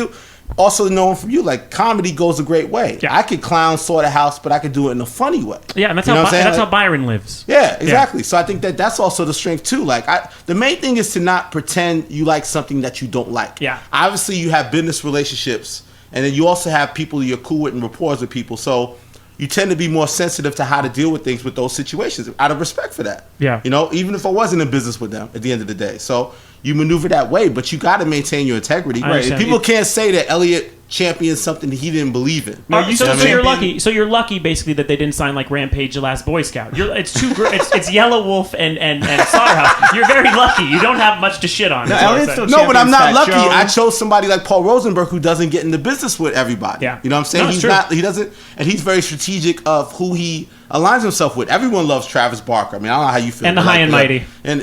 also knowing from you, like, comedy goes a great way. Yeah. I could clown sort of house, but I could do it in a funny way. Yeah, and that's how Byron lives. Yeah, exactly. Yeah. So I think that's also the strength too. Like, the main thing is to not pretend you like something that you don't like. Yeah. Obviously, you have business relationships, and then you also have people you're cool with and rapport with people. So you tend to be more sensitive to how to deal with things with those situations out of respect for that. Yeah. Even if I wasn't in business with them at the end of the day. So you maneuver that way, but you got to maintain your integrity. Right. People can't say that Elliot championed something that he didn't believe in. No, so you're lucky. So you're lucky, basically, that they didn't sign like Rampage, the Last Boy Scout. It's Yellow Wolf and Slaughterhouse. You're very lucky. You don't have much to shit on. No, but I'm not lucky. I chose somebody like Paul Rosenberg who doesn't get into business with everybody. Yeah. You know what I'm saying? He doesn't, and he's very strategic of who he aligns himself with. Everyone loves Travis Barker. I mean, I don't know how you feel. And the High and Mighty. And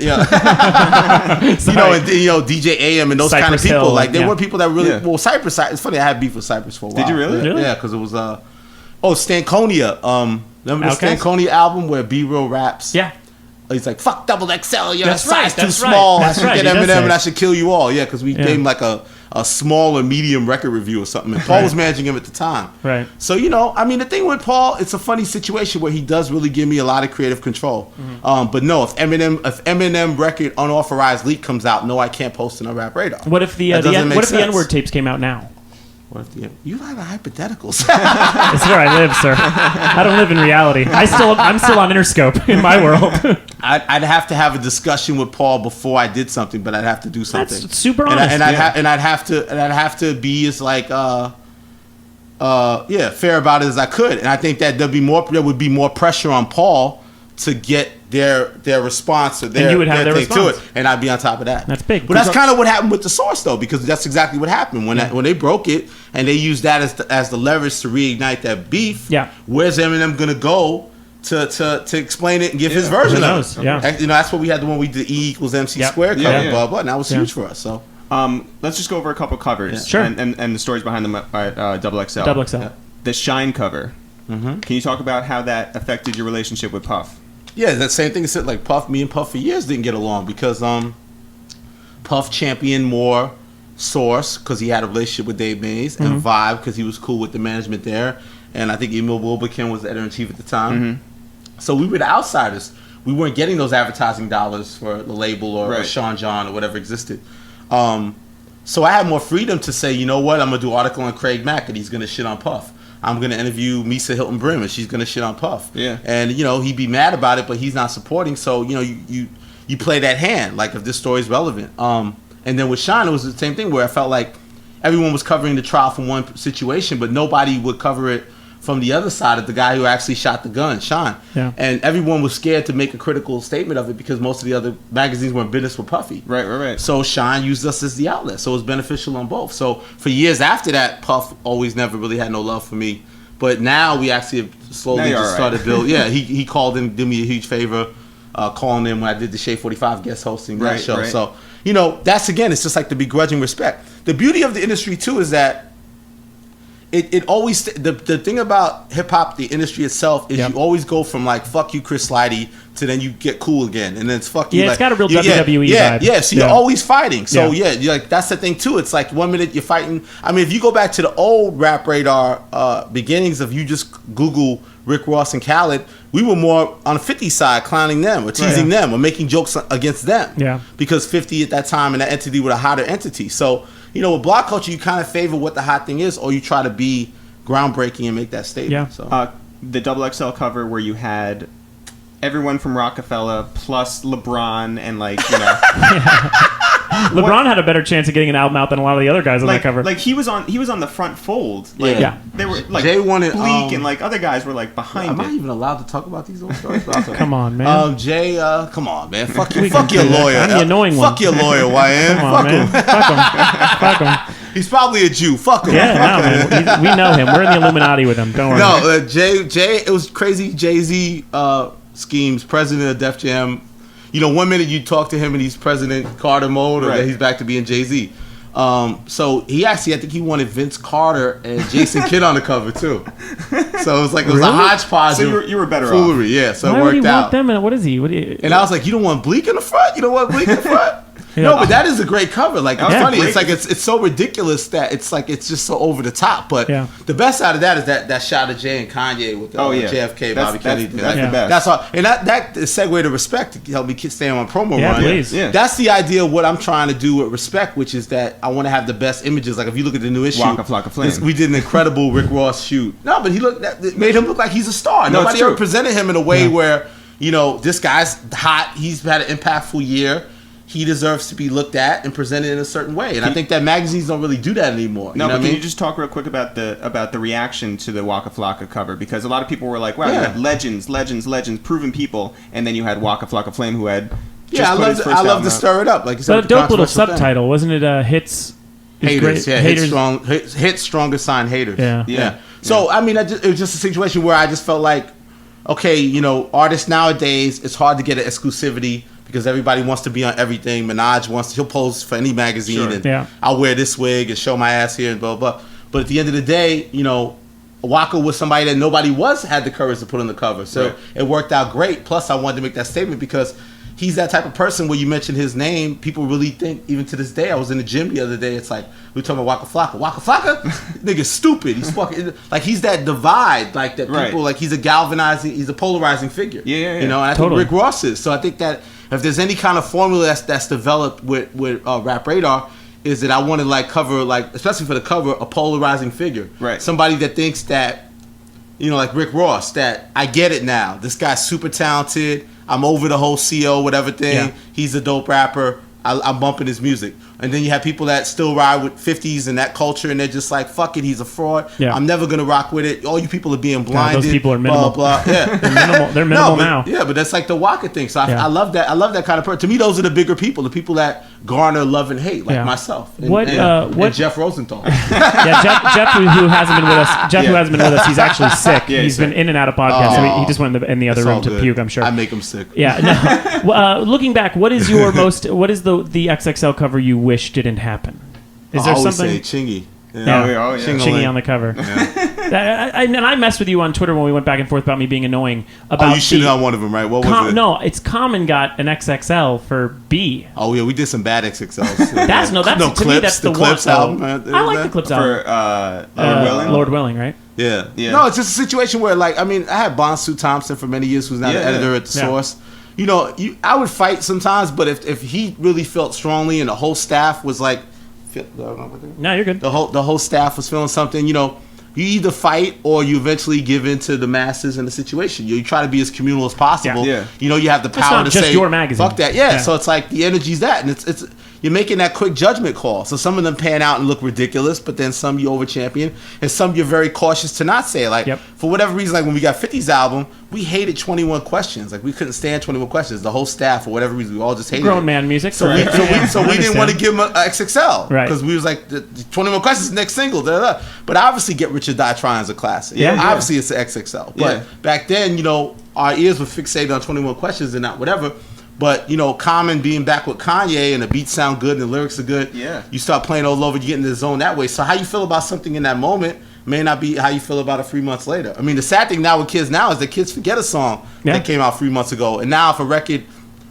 DJ AM and those Cypress kind of people. Hill, like, they were people that really, well, Cypress, it's funny, I had beef with Cypress for a while. Did you really? Yeah, because it was, Stankonia. Remember the Stankonia album where B-Real raps? Yeah. He's like, fuck Double XL, you're that's size right, too small. That's right. I should get Eminem and I should kill you all. Yeah, because we gave him like a small or medium record review or something. And Paul was managing him at the time. Right. So, the thing with Paul, it's a funny situation where he does really give me a lot of creative control. Mm-hmm. But no, if Eminem record unauthorized leak comes out, no, I can't post it on Rap Radar. What if the N-word tapes came out now? You have hypotheticals. That's where I live, sir. I don't live in reality. I'm still on Interscope in my world. I'd have to have a discussion with Paul before I did something, but I'd have to do something. That's super honest. And I'd have to be as like fair about it as I could. And I think that there would be more pressure on Paul to get their response or their thing to it, and I'd be on top of that. That's big. But that's kind of what happened with The Source, though, because that's exactly what happened when they broke it and they used that as the leverage to reignite that beef. Yeah. Where's Eminem gonna go to explain it and give his version of it? Yeah. That's what we had the one we did E=MC squared cover, blah blah, and that was huge for us. So let's just go over a couple covers, sure, and the stories behind them by Double XL. Double XL. The Shine cover. Mm-hmm. Can you talk about how that affected your relationship with Puff? Yeah, that same thing. Said like me and Puff for years didn't get along because Puff championed more Source because he had a relationship with Dave Mays, and Vibe because he was cool with the management there, and I think Emil Wilbekin was the editor-in-chief at the time. Mm-hmm. So we were the outsiders. We weren't getting those advertising dollars for the label or Sean John or whatever existed. So I had more freedom to say, you know what, I'm gonna do an article on Craig Mack and he's gonna shit on Puff. I'm going to interview Misa Hilton Brim and she's going to shit on Puff. Yeah. And, he'd be mad about it, but he's not supporting. So, you play that hand, like if this story is relevant. And then with Sean, it was the same thing where I felt like everyone was covering the trial from one situation, but nobody would cover it from the other side of the guy who actually shot the gun, Sean. Yeah. And everyone was scared to make a critical statement of it because most of the other magazines were in business with Puffy. Right. So Sean used us as the outlet. So it was beneficial on both. So for years after that, Puff always never really had no love for me. But now we actually have slowly just started build. Yeah, he called in, did me a huge favor, calling in when I did the Shade 45 guest hosting that show. Right. So, that's again, it's just like the begrudging respect. The beauty of the industry too is that it always the thing about hip hop, the industry itself, is you always go from like fuck you Chris Slidey to then you get cool again, and then it's fuck you. Yeah, it's got a real WWE vibe. Yeah. So you're always fighting. So you're like that's the thing too. It's like 1 minute you're fighting. I mean, if you go back to the old Rap Radar beginnings of you just Google Rick Ross and Khaled, we were more on the 50 side clowning them or teasing them or making jokes against them. Yeah. Because 50 at that time and that entity was a hotter entity. So with block culture, you kind of favor what the hot thing is, or you try to be groundbreaking and make that statement. Yeah. So the Double XL cover where you had everyone from Rockefeller plus LeBron and LeBron had a better chance of getting an album out than a lot of the other guys on that cover. Like he was on the front fold. They were like Jay wanted, Bleak and like other guys were like behind. Am I even allowed to talk about these old stories? Come on, man. Jay, come on, man. Fuck your lawyer. I'm the annoying one. Fuck your lawyer, YN. Fuck him. Fuck him. He's probably a Jew. Fuck him. Yeah, man. We know him. We're in the Illuminati with him. Don't worry. No, Jay. It was crazy. Jay-Z schemes. President of Def Jam. 1 minute you talk to him and he's President Carter mode, or he's back to being Jay-Z. So he actually, I think he wanted Vince Carter and Jason Kidd on the cover too. So it was like, it was a hodgepodge. So you were better foolery, off. Yeah, so Why it would he worked out. want them? And what is he? And I was like, you don't want Bleak in the front? You don't want Bleak in the front? No, but that is a great cover. Like, it's funny. It's like it's so ridiculous that it's like it's just so over the top. But the best out of that is that shot of Jay and Kanye with JFK, Bobby Kennedy. That's the best. That's all. And that segue to Respect to help me stay on promo run. Please. Yeah. That's the idea of what I'm trying to do with Respect, which is that I want to have the best images. Like if you look at the new issue, Waka Flocka Flame. We did an incredible Rick Ross shoot. No, but it made him look like he's a star. No, Nobody ever presented him in a way where, this guy's hot. He's had an impactful year. He deserves to be looked at and presented in a certain way, and I think that magazines don't really do that anymore. No, but can you just talk real quick about the reaction to the Waka Flocka cover? Because a lot of people were like, "Wow, you had legends, proven people," and then you had Waka Flocka Flame, who had I love to stir it up, like you said. But a dope little subtitle, wasn't it? Hits, haters, hits stronger sign haters. Yeah. So I mean, it was just a situation where I just felt like, okay, artists nowadays, it's hard to get an exclusivity. Because everybody wants to be on everything. Minaj he'll pose for any magazine and I'll wear this wig and show my ass here and blah, blah. But at the end of the day, Waka was somebody that nobody had the courage to put on the cover. So it worked out great. Plus, I wanted to make that statement because he's that type of person where you mention his name, people really think, even to this day, I was in the gym the other day, it's like, we were talking about Waka Flocka. Waka Flocka? Nigga's stupid. He's fucking, like, he's that divide, like, that people, like, he's a polarizing figure. Yeah. And I think Rick Ross is. So I think that if there's any kind of formula that's developed with Rap Radar, is that I want to, like, cover, like, especially for the cover, a polarizing figure. Right. Somebody that thinks that, like Rick Ross, that I get it now. This guy's super talented. I'm over the whole CO whatever thing. He's a dope rapper. I'm bumping his music. And then you have people that still ride with 50s and that culture, and they're just like, fuck it, he's a fraud. I'm never going to rock with it. All you people are being blinded. Those people are minimal. Blah, blah. Yeah. They're minimal now. Yeah, but that's like the Waka thing. So I love that. I love that kind of person. To me, those are the bigger people, the people that garner love and hate, like myself. And Jeff Rosenthal. Jeff, who hasn't been with us. Who hasn't been with us. He's actually sick. He's been in and out of podcasts. So he just went in the other room to puke, I'm sure. I make him sick. Yeah. No. Looking back, what is the XXL cover you wish didn't happen? Is there something? Say Chingy. Chingy on the cover. Yeah. And I messed with you on Twitter when we went back and forth about me being annoying. About you shitted on one of them, right? What was it? No, it's Common got an XXL for B. Oh yeah, we did some bad XXLs. To me that's the Clips one. album. I like the Clips album. For Lord Willing, right? Yeah. No, it's just a situation where, like, I mean, I had Bonsu Thompson for many years, who's now the editor at The Source. I would fight sometimes, but if he really felt strongly and the whole staff was like, no, you're good. The whole staff was feeling something, you either fight or you eventually give in to the masses and the situation. You try to be as communal as possible. Yeah. You have the power to say, your magazine. Fuck that. Yeah. So it's like the energy's that, and it's you're making that quick judgment call. So some of them pan out and look ridiculous, but then some you over champion, and some you're very cautious to not say. Like for whatever reason, like when we got 50's album, we hated 21 Questions. Like we couldn't stand 21 Questions. The whole staff, for whatever reason, we all just hated grown man music. So we didn't want to give him a XXL, right? Because we was like, the 21 Questions next single. But obviously, Get Rich or Die Trying is a classic. Obviously, it's an XXL. But back then, our ears were fixated on 21 Questions and not whatever. But, Common being back with Kanye and the beats sound good and the lyrics are good. Yeah. You start playing all over, you get in the zone that way. So how you feel about something in that moment may not be how you feel about it 3 months later. I mean, the sad thing now with kids now is that kids forget a song that came out 3 months ago. And now if a record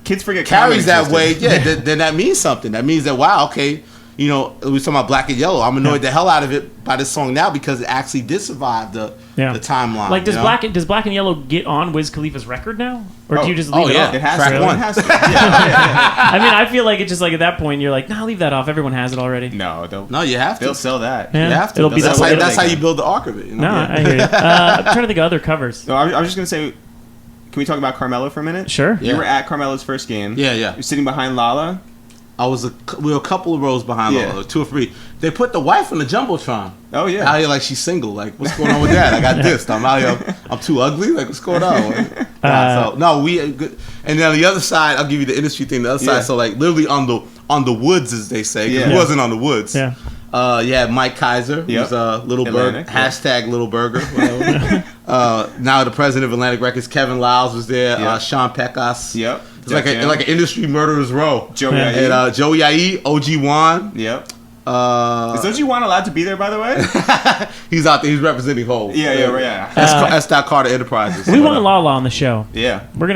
kids forget carries that way, then that means something. That means that, wow, okay, we were talking about Black and Yellow. I'm annoyed the hell out of it by this song now because it actually did survive the timeline. Like, does Black and Yellow get on Wiz Khalifa's record now? Or do you just leave it off? It has Track to. one. It has to. I mean, I feel like it's just like at that point you're like, nah, leave that off. Everyone has it already. No, you have to. They'll sell that. Yeah. You have to. That's how you build the arc of it. No, I hear you. I'm trying to think of other covers. No, I was just gonna say, can we talk about Carmelo for a minute? Sure. You were at Carmelo's first game. Yeah. You're sitting behind Lala. We were a couple of rows behind Lala, 2 or 3. They put the wife on the jumbotron. Oh yeah. Out here like she's single. Like, what's going on with that? I got dissed. I'm out here. I'm too ugly. Like, what's going on? And then on the other side, I'll give you the industry thing. The other side, so like literally on the woods, as they say. He wasn't on the woods. Yeah. Mike Kaiser, who's Little Burger, hashtag Little Burger. Now the president of Atlantic Records, Kevin Lyles, was there. Sean Pecos. Yep. It's like an industry murderers row. Joey IE. And Joey IE, OG Juan. Yep. Is you want allowed to be there, by the way? He's out there. He's representing Hov. Yeah. That's not Carter Enterprises. We want Lala on the show. Yeah. We're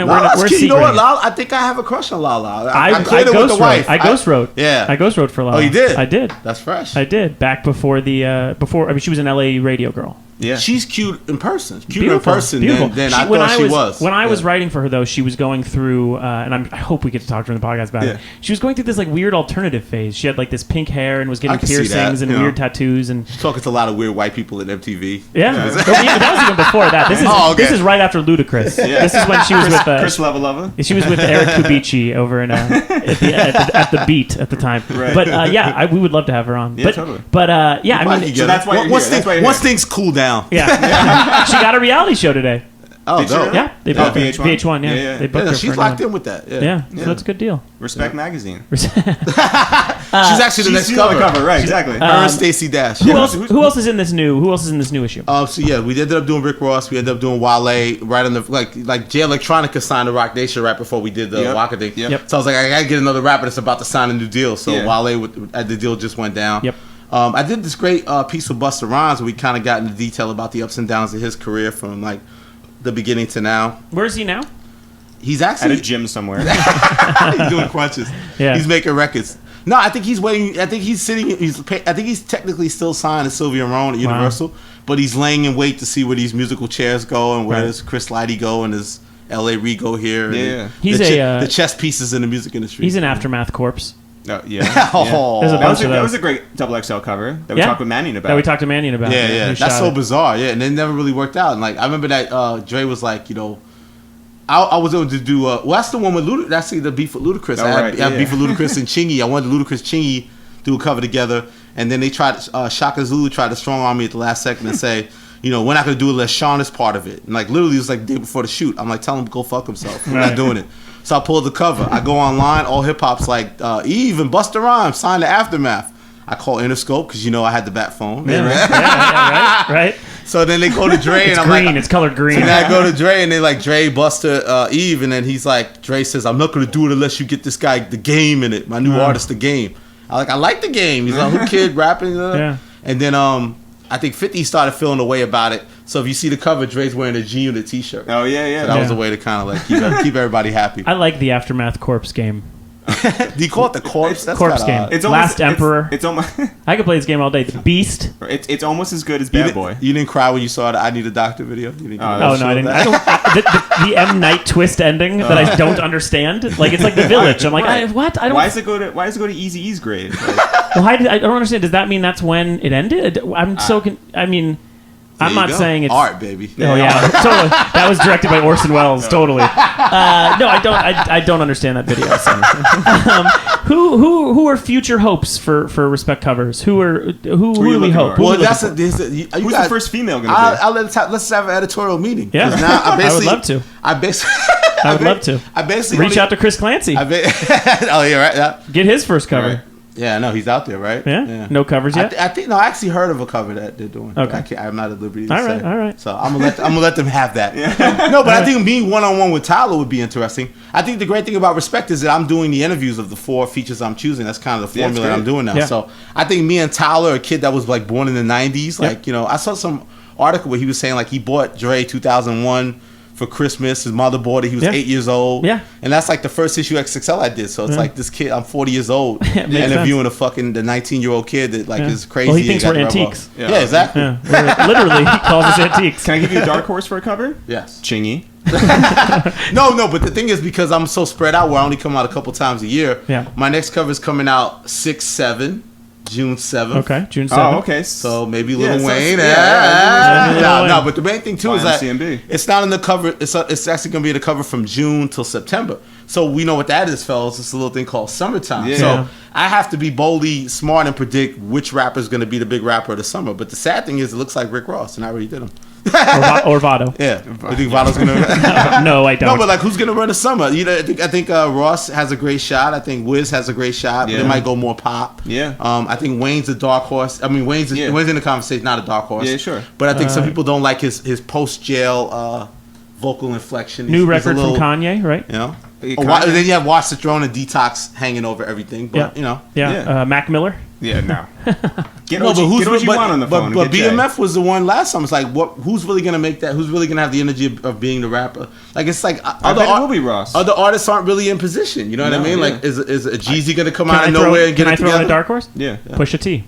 cute. You know what, Lala? I think I have a crush on Lala. I ghost wrote. I ghost wrote. Yeah. I ghost wrote for Lala. Oh, you did? I did. That's fresh. I did. Back before she was an LA radio girl. Yeah. She's cute in person. Cuter Beautiful. in person Beautiful. than I thought she was. When I was writing for her, though, she was going through, and I hope we get to talk to her in the podcast about it. She was going through this like weird alternative phase. She had like this pink hair and was getting piercings and weird tattoos. And she's talking to a lot of weird white people at MTV. Yeah. That was even before that. This is right after Ludacris. Yeah. This is when she was with Chris Lava. She was with Eric Kubici over in at the Beat at the time. Right. But we would love to have her on. Yeah, totally. But I mean, so that's why once things cool down. Yeah. She got a reality show today. Oh, dope. Yeah, they booked her. VH1, yeah. They booked her she's locked in with that. Yeah, so that's a good deal. Respect Magazine. She's actually the next cover. Right, exactly. Her and Stacey Dash. Who else is in this new issue? We ended up doing Rick Ross. We ended up doing Wale right on the like Jay Electronica signed to Rock Nation right before we did the Waka thing. Yep. So I was like, I gotta get another rapper that's about to sign a new deal. So Wale, the deal just went down. Yep. I did this great piece with Busta Rhymes where we kind of got into detail about the ups and downs of his career from like the beginning to now. Where is he now? He's actually at a gym somewhere. He's doing crunches. Yeah. He's making records. No, I think he's waiting. I think he's sitting. I think he's technically still signed to Sylvia Rone at Universal, but he's laying in wait to see where these musical chairs go and where does Chris Lighty go and does L.A. Reid go here. Yeah, he's the chess pieces in the music industry. He's an Aftermath corpse. Oh, yeah. Oh. That was a great XXL cover that we talked with Mannion about. That we talked to Mannion about. Yeah. That's so bizarre. Yeah, and it never really worked out. And like I remember that Dre was like, I was going to do. That's the one with Ludacris. That's the beef with Ludacris. I had beef with Ludacris and Chingy. I wanted Ludacris Chingy do a cover together, and then they tried. Shaka Zulu tried to strong arm me at the last second and say, we're not going to do it unless Sean is part of it. And like literally, it was like the day before the shoot. I'm like, tell him to go fuck himself. We're not doing it. So I pulled the cover. I go online. All hip hop's like Eve and Busta Rhymes signed to Aftermath. I call Interscope because I had the bat phone. Yeah, right. So then they go to Dre and it's I'm green. like, it's colored green. So then I go to Dre and they like Dre, Busta, Eve, and then he's like, Dre says, I'm not gonna do it unless you get this guy The Game in it. My new artist, The Game. I like The Game. He's like, who kid rapping? Yeah. And then I think 50 started feeling a way about it. So if you see the cover, Dre's wearing a G-Unit t-shirt. Oh yeah. So that was a way to kind of like keep everybody happy. I like the Aftermath corpse game. Do you call it the corpse? That's corpse game. It's Last Emperor. It's almost. I could play this game all day. The Beast. It's almost as good as Bad Boy. You didn't cry when you saw the I Need a Doctor video? No, I didn't. The M. Night twist ending that I don't understand. Like it's like The Village. I'm like, what? I don't. Why does it go to Eazy-E's grave? Well, I don't understand. Does that mean that's when it ended? I'm not saying it's art, baby. Oh yeah, totally. That was directed by Orson Welles. Totally. No, I don't understand that video. So. Who are future hopes for Respect covers? Who do we hope? Well, who's the first female going to be? Let's have an editorial meeting. Yeah, now I would love to. I would love to. I basically reach out to Chris Clancy. Oh yeah, right. Yeah. Get his first cover. Right. Yeah, no, he's out there, right? Yeah. No covers yet. I think I actually heard of a cover that they're doing. Okay, I'm not at liberty to say. All right. So I'm gonna let them have that. No, but I think me one-on-one with Tyler would be interesting. I think the great thing about Respect is that I'm doing the interviews of the 4 features I'm choosing. That's kind of the formula I'm doing now. Yeah. So I think me and Tyler, a kid that was like born in the '90s, like I saw some article where he was saying like he bought Dre 2001. For Christmas, his mother bought it. He was 8 years old. Yeah, and that's like the first issue XXL I did. So it's like this kid. I'm 40 years old, interviewing the 19-year-old kid that like is crazy. Well, he thinks we're antiques. Yeah, exactly. Yeah. Literally, he calls us antiques. Can I give you a dark horse for a cover? Yes, Chingy. No, but the thing is because I'm so spread out, where I only come out a couple times a year. Yeah, my next cover is coming out 6/7. June 7th. Okay, June 7th. Oh, okay. So maybe Lil Wayne. No, but the main thing too is that it's not in the cover. It's actually going to be the cover from June till September. So we know what that is, fellas. It's a little thing called Summertime. Yeah. So I have to be boldly smart and predict which rapper is going to be the big rapper of the summer. But the sad thing is it looks like Rick Ross, and I already did him. or Vado. Yeah, I think Vado's gonna. No, I don't. No, but like, who's gonna run the summer? I think Ross has a great shot. I think Wiz has a great shot. But it might go more pop. Yeah. I think Wayne's a dark horse. I mean, Wayne's in the conversation, not a dark horse. Yeah, sure. But I think some people don't like his post jail vocal inflection. New record from Kanye, right? You know. Then you have Watch the Throne and Detox hanging over everything. But Mac Miller. Yeah, no. Get No, what but you, who's get what you but, want on the phone. But Get Jay. BMF was the one last time. It's like, who's really gonna make that? Who's really gonna have the energy of being the rapper? Like, it's like I bet it will be Ross. Other artists aren't really in position. You know what I mean? Yeah. Like, is a Jeezy gonna come out of nowhere and get it together? Can I throw in a dark horse? Yeah. Pusha T.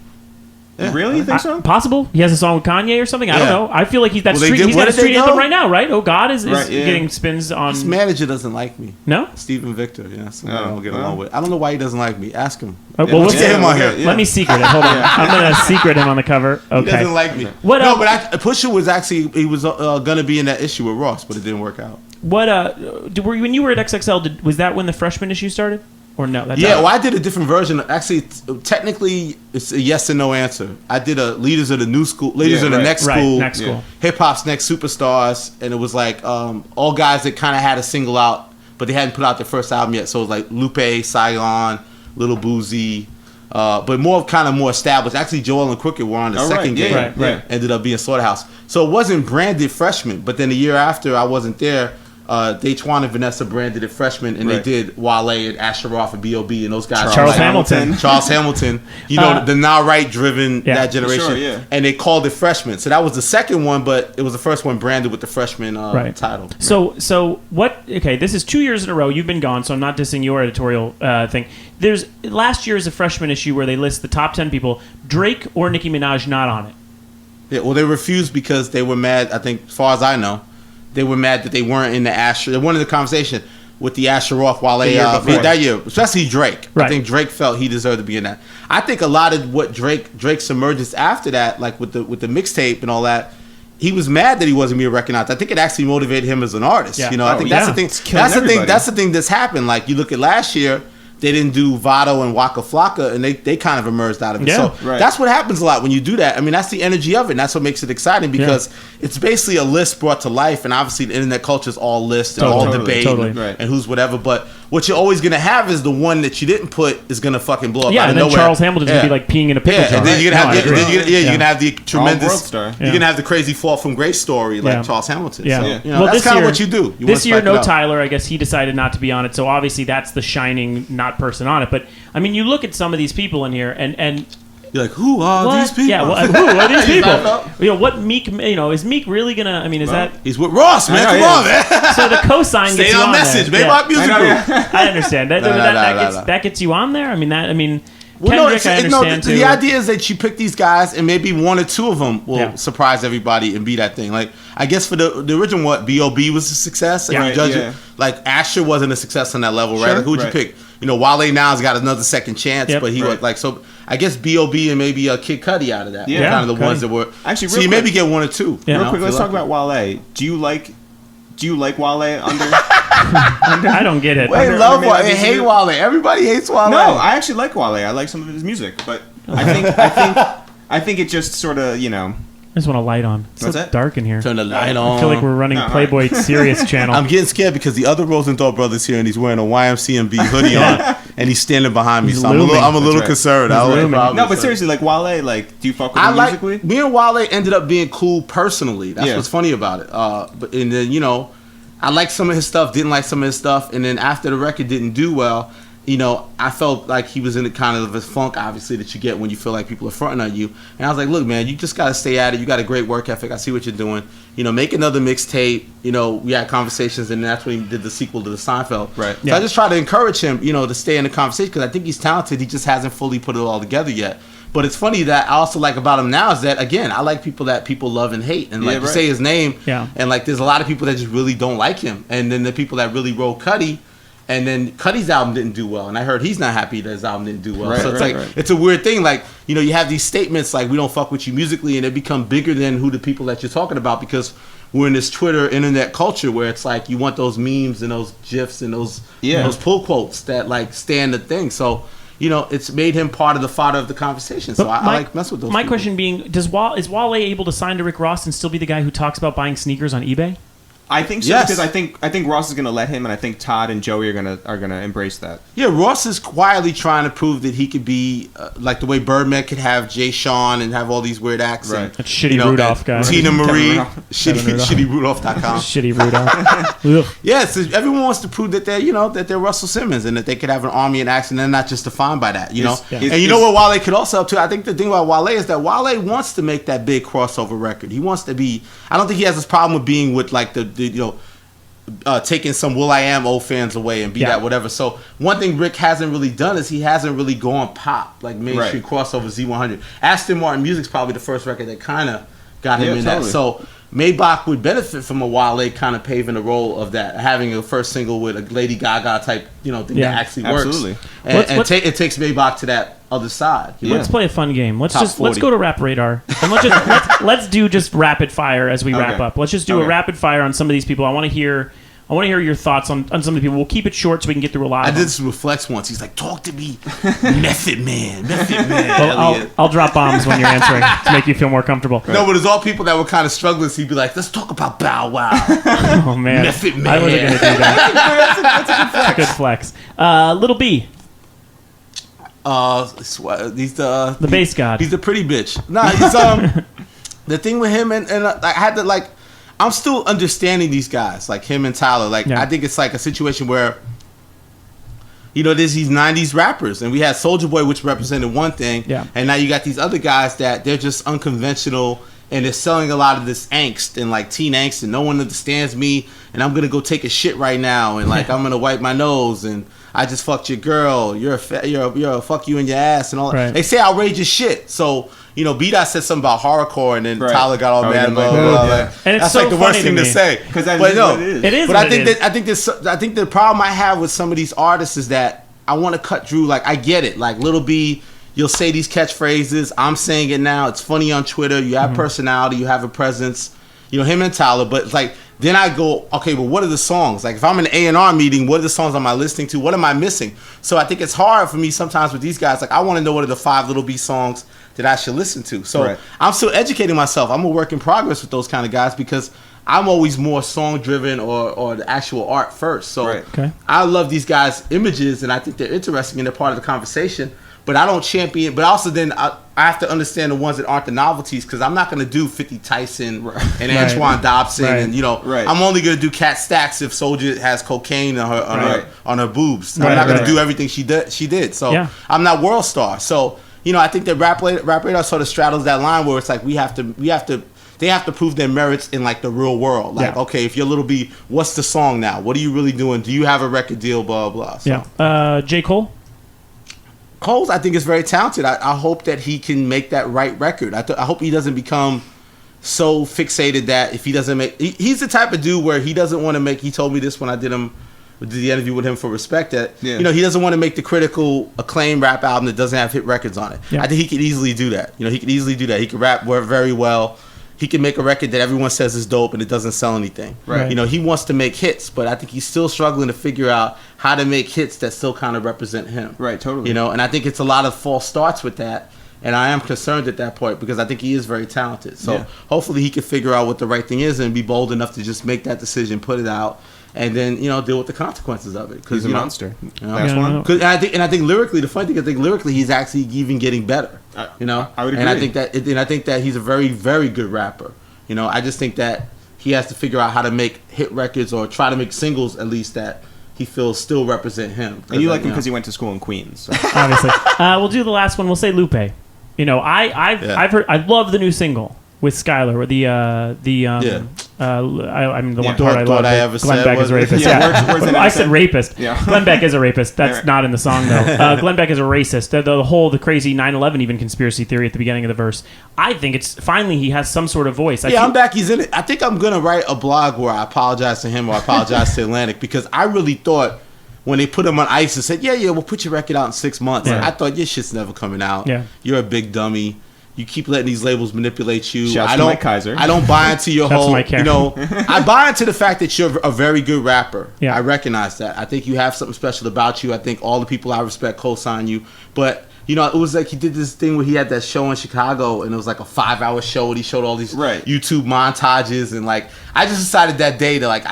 Yeah. Really? You think so? Possible. He has a song with Kanye or something. I don't know. I feel like he's got Well, he's got a street anthem right now, right? Oh God is Right, yeah. getting spins on. His manager doesn't like me. No? Stephen Victor. Yeah, so I Oh, don't get well. along with. I don't know why he doesn't like me. Ask him. Well, Let's get him on here. Yeah. Let me secret it. Hold on. I'm gonna secret him on the cover. He Okay. doesn't like me. What, No, but Pusha was actually he was gonna be in that issue with Ross, but it didn't work out. What when you were at XXL? Was that when the freshman issue started, or no? That's Yeah, well, I did a different version. Actually, technically, it's a yes and no answer. I did a Leaders of the New School, Leaders of the Next School, next school. Hip Hop's Next Superstars, and it was like all guys that kind of had a single out, but they hadn't put out their first album yet. So it was like Lupe, Saigon, Little Boozy, but more established. Actually, Joel and Crooked were on the second game. Right. Ended up being Slaughterhouse. So it wasn't branded freshman, but then the year after I wasn't there. Daytwan and Vanessa branded it freshman, and they did Wale and Asher Roth and B.O.B. and those guys. Charles Hamilton. Charles Hamilton. You know, the now right driven that generation. Sure, yeah. And they called it freshman. So that was the second one, but it was the first one branded with the freshman title. So what? Okay, this is 2 years in a row. You've been gone, so I'm not dissing your editorial thing. There's last year is a freshman issue where they list the top 10 people. Drake or Nicki Minaj not on it. Yeah, well, they refused because they were mad. I think, as far as I know, they were mad that they weren't in the Asher. They weren't in the conversation with the Asher Roth while they that year, especially Drake. Right. I think Drake felt he deserved to be in that. I think a lot of what Drake's emergence after that, like with the mixtape and all that, he was mad that he wasn't being recognized. I think it actually motivated him as an artist. Yeah. You know, I think that's the thing. That's the thing that's happened. Like you look at last year. They didn't do Vado and Waka Flocka, and they kind of emerged out of it. Yeah, so that's what happens a lot when you do that. I mean, that's the energy of it, and that's what makes it exciting because it's basically a list brought to life, and obviously the internet culture is all list and all debate and who's whatever. But what you're always going to have is the one that you didn't put is going to fucking blow up out of nowhere. And then Charles Hamilton's going to be like peeing in a pickle jar. And then you're going to have the tremendous, you're going to have the crazy fall from grace story like Charles Hamilton. Yeah. So, you know, that's kind of what you do. This year, no Tyler. I guess he decided not to be on it, so obviously that's the shining not person on it. But I mean, you look at some of these people in here, and you're like, who are these people? Yeah, who are these people? You know, what Meek? You know, is Meek really gonna? I mean, is that? He's with Ross, man. Come on, man. So the cosign gets you on message, there. man. My music group. I understand that gets you on there. I mean, Kendrick, I understand too. The idea is that you pick these guys, and maybe one or two of them will surprise everybody and be that thing. Like, I guess for the original, B.O.B. was a success. Like Asher wasn't a success on that level, right? Like, who'd you pick? You know, Wale now's got another second chance, but he was like so. I guess B.O.B. and maybe Kid Cudi out of that. Yeah, kind of the ones that were actually. So you maybe get one or two. Real quick, let's talk about Wale. Do you like Wale under? I don't get it. They love Wale. They hate Wale. Everybody hates Wale. No, I actually like Wale. I like some of his music, but I think it just sort of, you know. I just want a light on. It's so dark in here. Turn the light on. I feel like we're running Playboy Serious channel. I'm getting scared because the other Rosenthal brother's here and he's wearing a YMCMB hoodie on and he's standing behind me. So I'm a little concerned. No, but seriously, like Wale, like, do you fuck with him musically? Me and Wale ended up being cool personally. That's what's funny about it. But and then, you know, I liked some of his stuff, didn't like some of his stuff, and then after the record didn't do well, you know, I felt like he was in a kind of a funk, obviously, that you get when you feel like people are fronting on you. And I was like, look, man, you just got to stay at it. You got a great work ethic. I see what you're doing. You know, make another mixtape. You know, we had conversations, and that's when he did the sequel to the Seinfeld. Right. So I just try to encourage him, you know, to stay in the conversation because I think he's talented. He just hasn't fully put it all together yet. But it's funny that I also like about him now is that, again, I like people that people love and hate. And like you say his name, and like there's a lot of people that just really don't like him. And then the people that really roll Cudi. And then Cudi's album didn't do well, and I heard he's not happy that his album didn't do well. So it's it's a weird thing. Like, you know, you have these statements like we don't fuck with you musically, and they become bigger than who the people that you're talking about because we're in this Twitter internet culture where it's like you want those memes and those gifs and those pull quotes that like stand the thing. So, you know, it's made him part of the fodder of the conversation. So I like mess with those. My question being, is Wale able to sign to Rick Ross and still be the guy who talks about buying sneakers on eBay? I think so because I think Ross is going to let him, and I think Todd and Joey are gonna embrace that. Yeah, Ross is quietly trying to prove that he could be like the way Birdman could have Jay Sean and have all these weird acts. Right. That shitty Rudolph guy. Tina Marie, shitty-Rudolph.com. Shitty Rudolph. Yeah, so everyone wants to prove that they're Russell Simmons and that they could have an army in action and they're not just defined by that, you know. And you know what Wale could also up to? I think the thing about Wale is that Wale wants to make that big crossover record. He wants to be. I don't think he has this problem with being with like taking some will.i.am old fans away and be that whatever. So one thing Rick hasn't really done is he hasn't really gone pop like mainstream crossover Z100. Aston Martin Music's probably the first record that kind of got him in that. So Maybach would benefit from a Wale kind of paving the role of that, having a first single with a Lady Gaga type, thing that actually works. Absolutely. And it takes Maybach to that other side. Let's play a fun game. Let's go to Rap Radar and let's do just rapid fire as we wrap up. Let's just do a rapid fire on some of these people. I want to hear your thoughts on some of the people. We'll keep it short so we can get through a lot. I did this with Flex once. He's like, "Talk to me, Method Man." Well, I'll drop bombs when you're answering to make you feel more comfortable. No, but there's all people that were kind of struggling. So he'd be like, "Let's talk about Bow Wow." Oh man, Method Man. I wasn't gonna do that. That's a good flex. Little B. He's the bass god. He's the pretty bitch. Nah, he's the thing with him and I had to like. I'm still understanding these guys, like him and Tyler. I think it's like a situation where, there's these 90s rappers, and we had Soulja Boy, which represented one thing, and now you got these other guys that they're just unconventional, and they're selling a lot of this angst and like teen angst, and no one understands me, and I'm gonna go take a shit right now, and like I'm gonna wipe my nose, and I just fucked your girl, you're a fuck you in your ass, and all that. Right. They say outrageous shit, so. B-Dot said something about horrorcore, and then Tyler got all mad about it. And it's that's so like the worst funny thing to say. Because what it is. It is. But I think the problem I have with some of these artists is that I want to cut through. Like I get it. Like Little B, you'll say these catchphrases. I'm saying it now. It's funny on Twitter. You have personality. You have a presence. Him and Tyler. But it's like then I go, okay, but what are the songs? Like if I'm in an A&R meeting, what are the songs am I listening to? What am I missing? So I think it's hard for me sometimes with these guys. Like I want to know what are the 5 Little B songs that I should listen to. So I'm still educating myself. I'm a work in progress with those kind of guys because I'm always more song driven or the actual art first. So I love these guys' images and I think they're interesting and they're part of the conversation. But I don't champion. But also then I have to understand the ones that aren't the novelties because I'm not going to do 50 Tyson and Antoine Dobson and I'm only going to do Cat Stacks if Soulja has cocaine on her boobs. I'm not going to do everything she did. So I'm not World Star. So I think that Rap Radar sort of straddles that line where it's like they have to prove their merits in like the real world. Like, okay, if you're Little B, what's the song now? What are you really doing? Do you have a record deal? Blah blah. So. J. Cole. Cole's, I think, is very talented. I hope that he can make that right record. I hope he doesn't become so fixated that if he doesn't make, he's the type of dude where he doesn't want to make. He told me this when I did the interview with him for Respect that he doesn't want to make the critical acclaimed rap album that doesn't have hit records on it. I think he could easily do that. He could easily do that. He could rap very well. He can make a record that everyone says is dope and it doesn't sell anything. Right. He wants to make hits, but I think he's still struggling to figure out how to make hits that still kind of represent him. Right, totally. And I think it's a lot of false starts with that. And I am concerned at that point because I think he is very talented. So hopefully he can figure out what the right thing is and be bold enough to just make that decision, put it out, and then deal with the consequences of it. He's a monster. Last one. And I think lyrically, the funny thing, I think lyrically he's actually even getting better. I would agree. And I think that he's a very, very good rapper. I just think that he has to figure out how to make hit records or try to make singles at least that he feels still represent him. And you like him because he went to school in Queens. So. Obviously. We'll do the last one. We'll say Lupe. I've heard. I love the new single with Skylar. Or the one I love. Glenn Beck is a rapist. I said rapist. Yeah. Glenn Beck is a rapist. That's not in the song though. Glenn Beck is a racist. The crazy 9/11 even conspiracy theory at the beginning of the verse. I think it's finally he has some sort of voice. I'm back. He's in it. I think I'm gonna write a blog where I apologize to him or I apologize to Atlantic because I really thought when they put him on ice and said, we'll put your record out in 6 months. Yeah. I thought your shit's never coming out. Yeah. You're a big dummy. You keep letting these labels manipulate you. Shouts to Mike Kaiser. I don't buy into your whole, I buy into the fact that you're a very good rapper. I recognize that. I think you have something special about you. I think all the people I respect co-sign you. But, you know, it was like he did this thing where he had that show in Chicago, and it was like a 5-hour show, and he showed all these YouTube montages, and like I just decided that day to like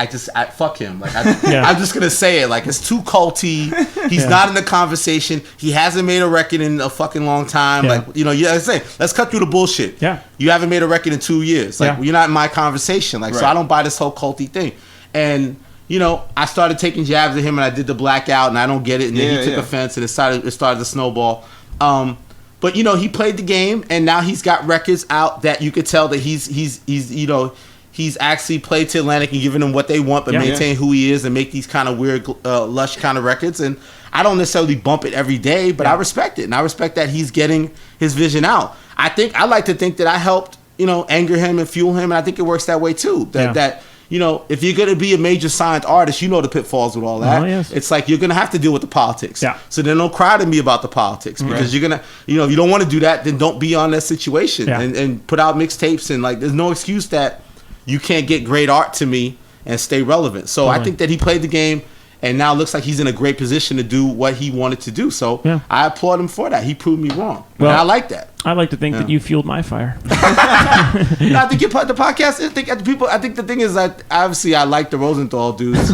fuck him, like I'm just gonna say it, like it's too culty. He's not in the conversation. He hasn't made a record in a fucking long time. Like, you know, I say let's cut through the bullshit. Yeah, you haven't made a record in 2 years. Like you're not in my conversation. Like so I don't buy this whole culty thing. And you know, I started taking jabs at him, and I did the blackout, and I don't get it, and then he took offense, and it started to snowball. But you know, he played the game, and now he's got records out that you could tell that he's you know, he's actually played to Atlantic and given them what they want, but maintain who he is and make these kind of weird, lush kind of records. And I don't necessarily bump it every day, but I respect it, and I respect that he's getting his vision out. I like to think that I helped, you know, anger him and fuel him, and I think it works that way too. That you know, if you're going to be a major signed artist, you know the pitfalls with all that. It's like you're going to have to deal with the politics. So then don't cry to me about the politics, because you're going to, you know, if you don't want to do that, then don't be on that situation and put out mixtapes. And like, there's no excuse that you can't get great art to me and stay relevant. So I think that he played the game, and now looks like he's in a great position to do what he wanted to do. So I applaud him for that. He proved me wrong. Well, and I like that. I like to think that you fueled my fire. I think the podcast. I think the thing is that obviously I like the Rosenthal dudes.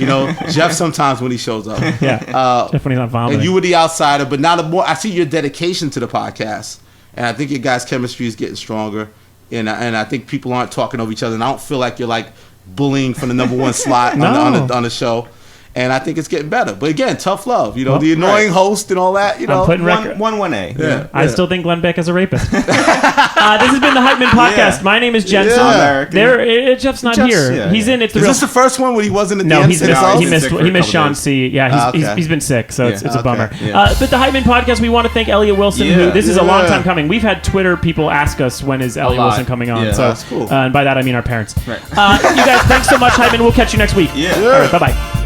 You know, Jeff sometimes when he shows up. Jeff when he's not vomiting. And you were the outsider, but now the more I see your dedication to the podcast, and I think your guys' chemistry is getting stronger. And I think people aren't talking over each other, and I don't feel like you're like bullying from the number one slot on the show. And I think it's getting better. But again, tough love. You know, the annoying host and all that. You know, I'm putting 1A. Yeah. I still think Glenn Beck is a rapist. This has been the Hype Man Podcast. My name is Jensen. Jeff's not here. He's in. It's the Is this the first one when he wasn't at the No, end? he missed Sean C. Yeah, he's been sick, so it's a bummer. But the Hype Man Podcast, we want to thank Elliot Wilson, who this is a long time coming. We've had Twitter people ask us when is Elliot Wilson coming on. So that's cool. And by that I mean our parents. Right. You guys, thanks so much, Hype Man. We'll catch you next week. All right, bye-bye.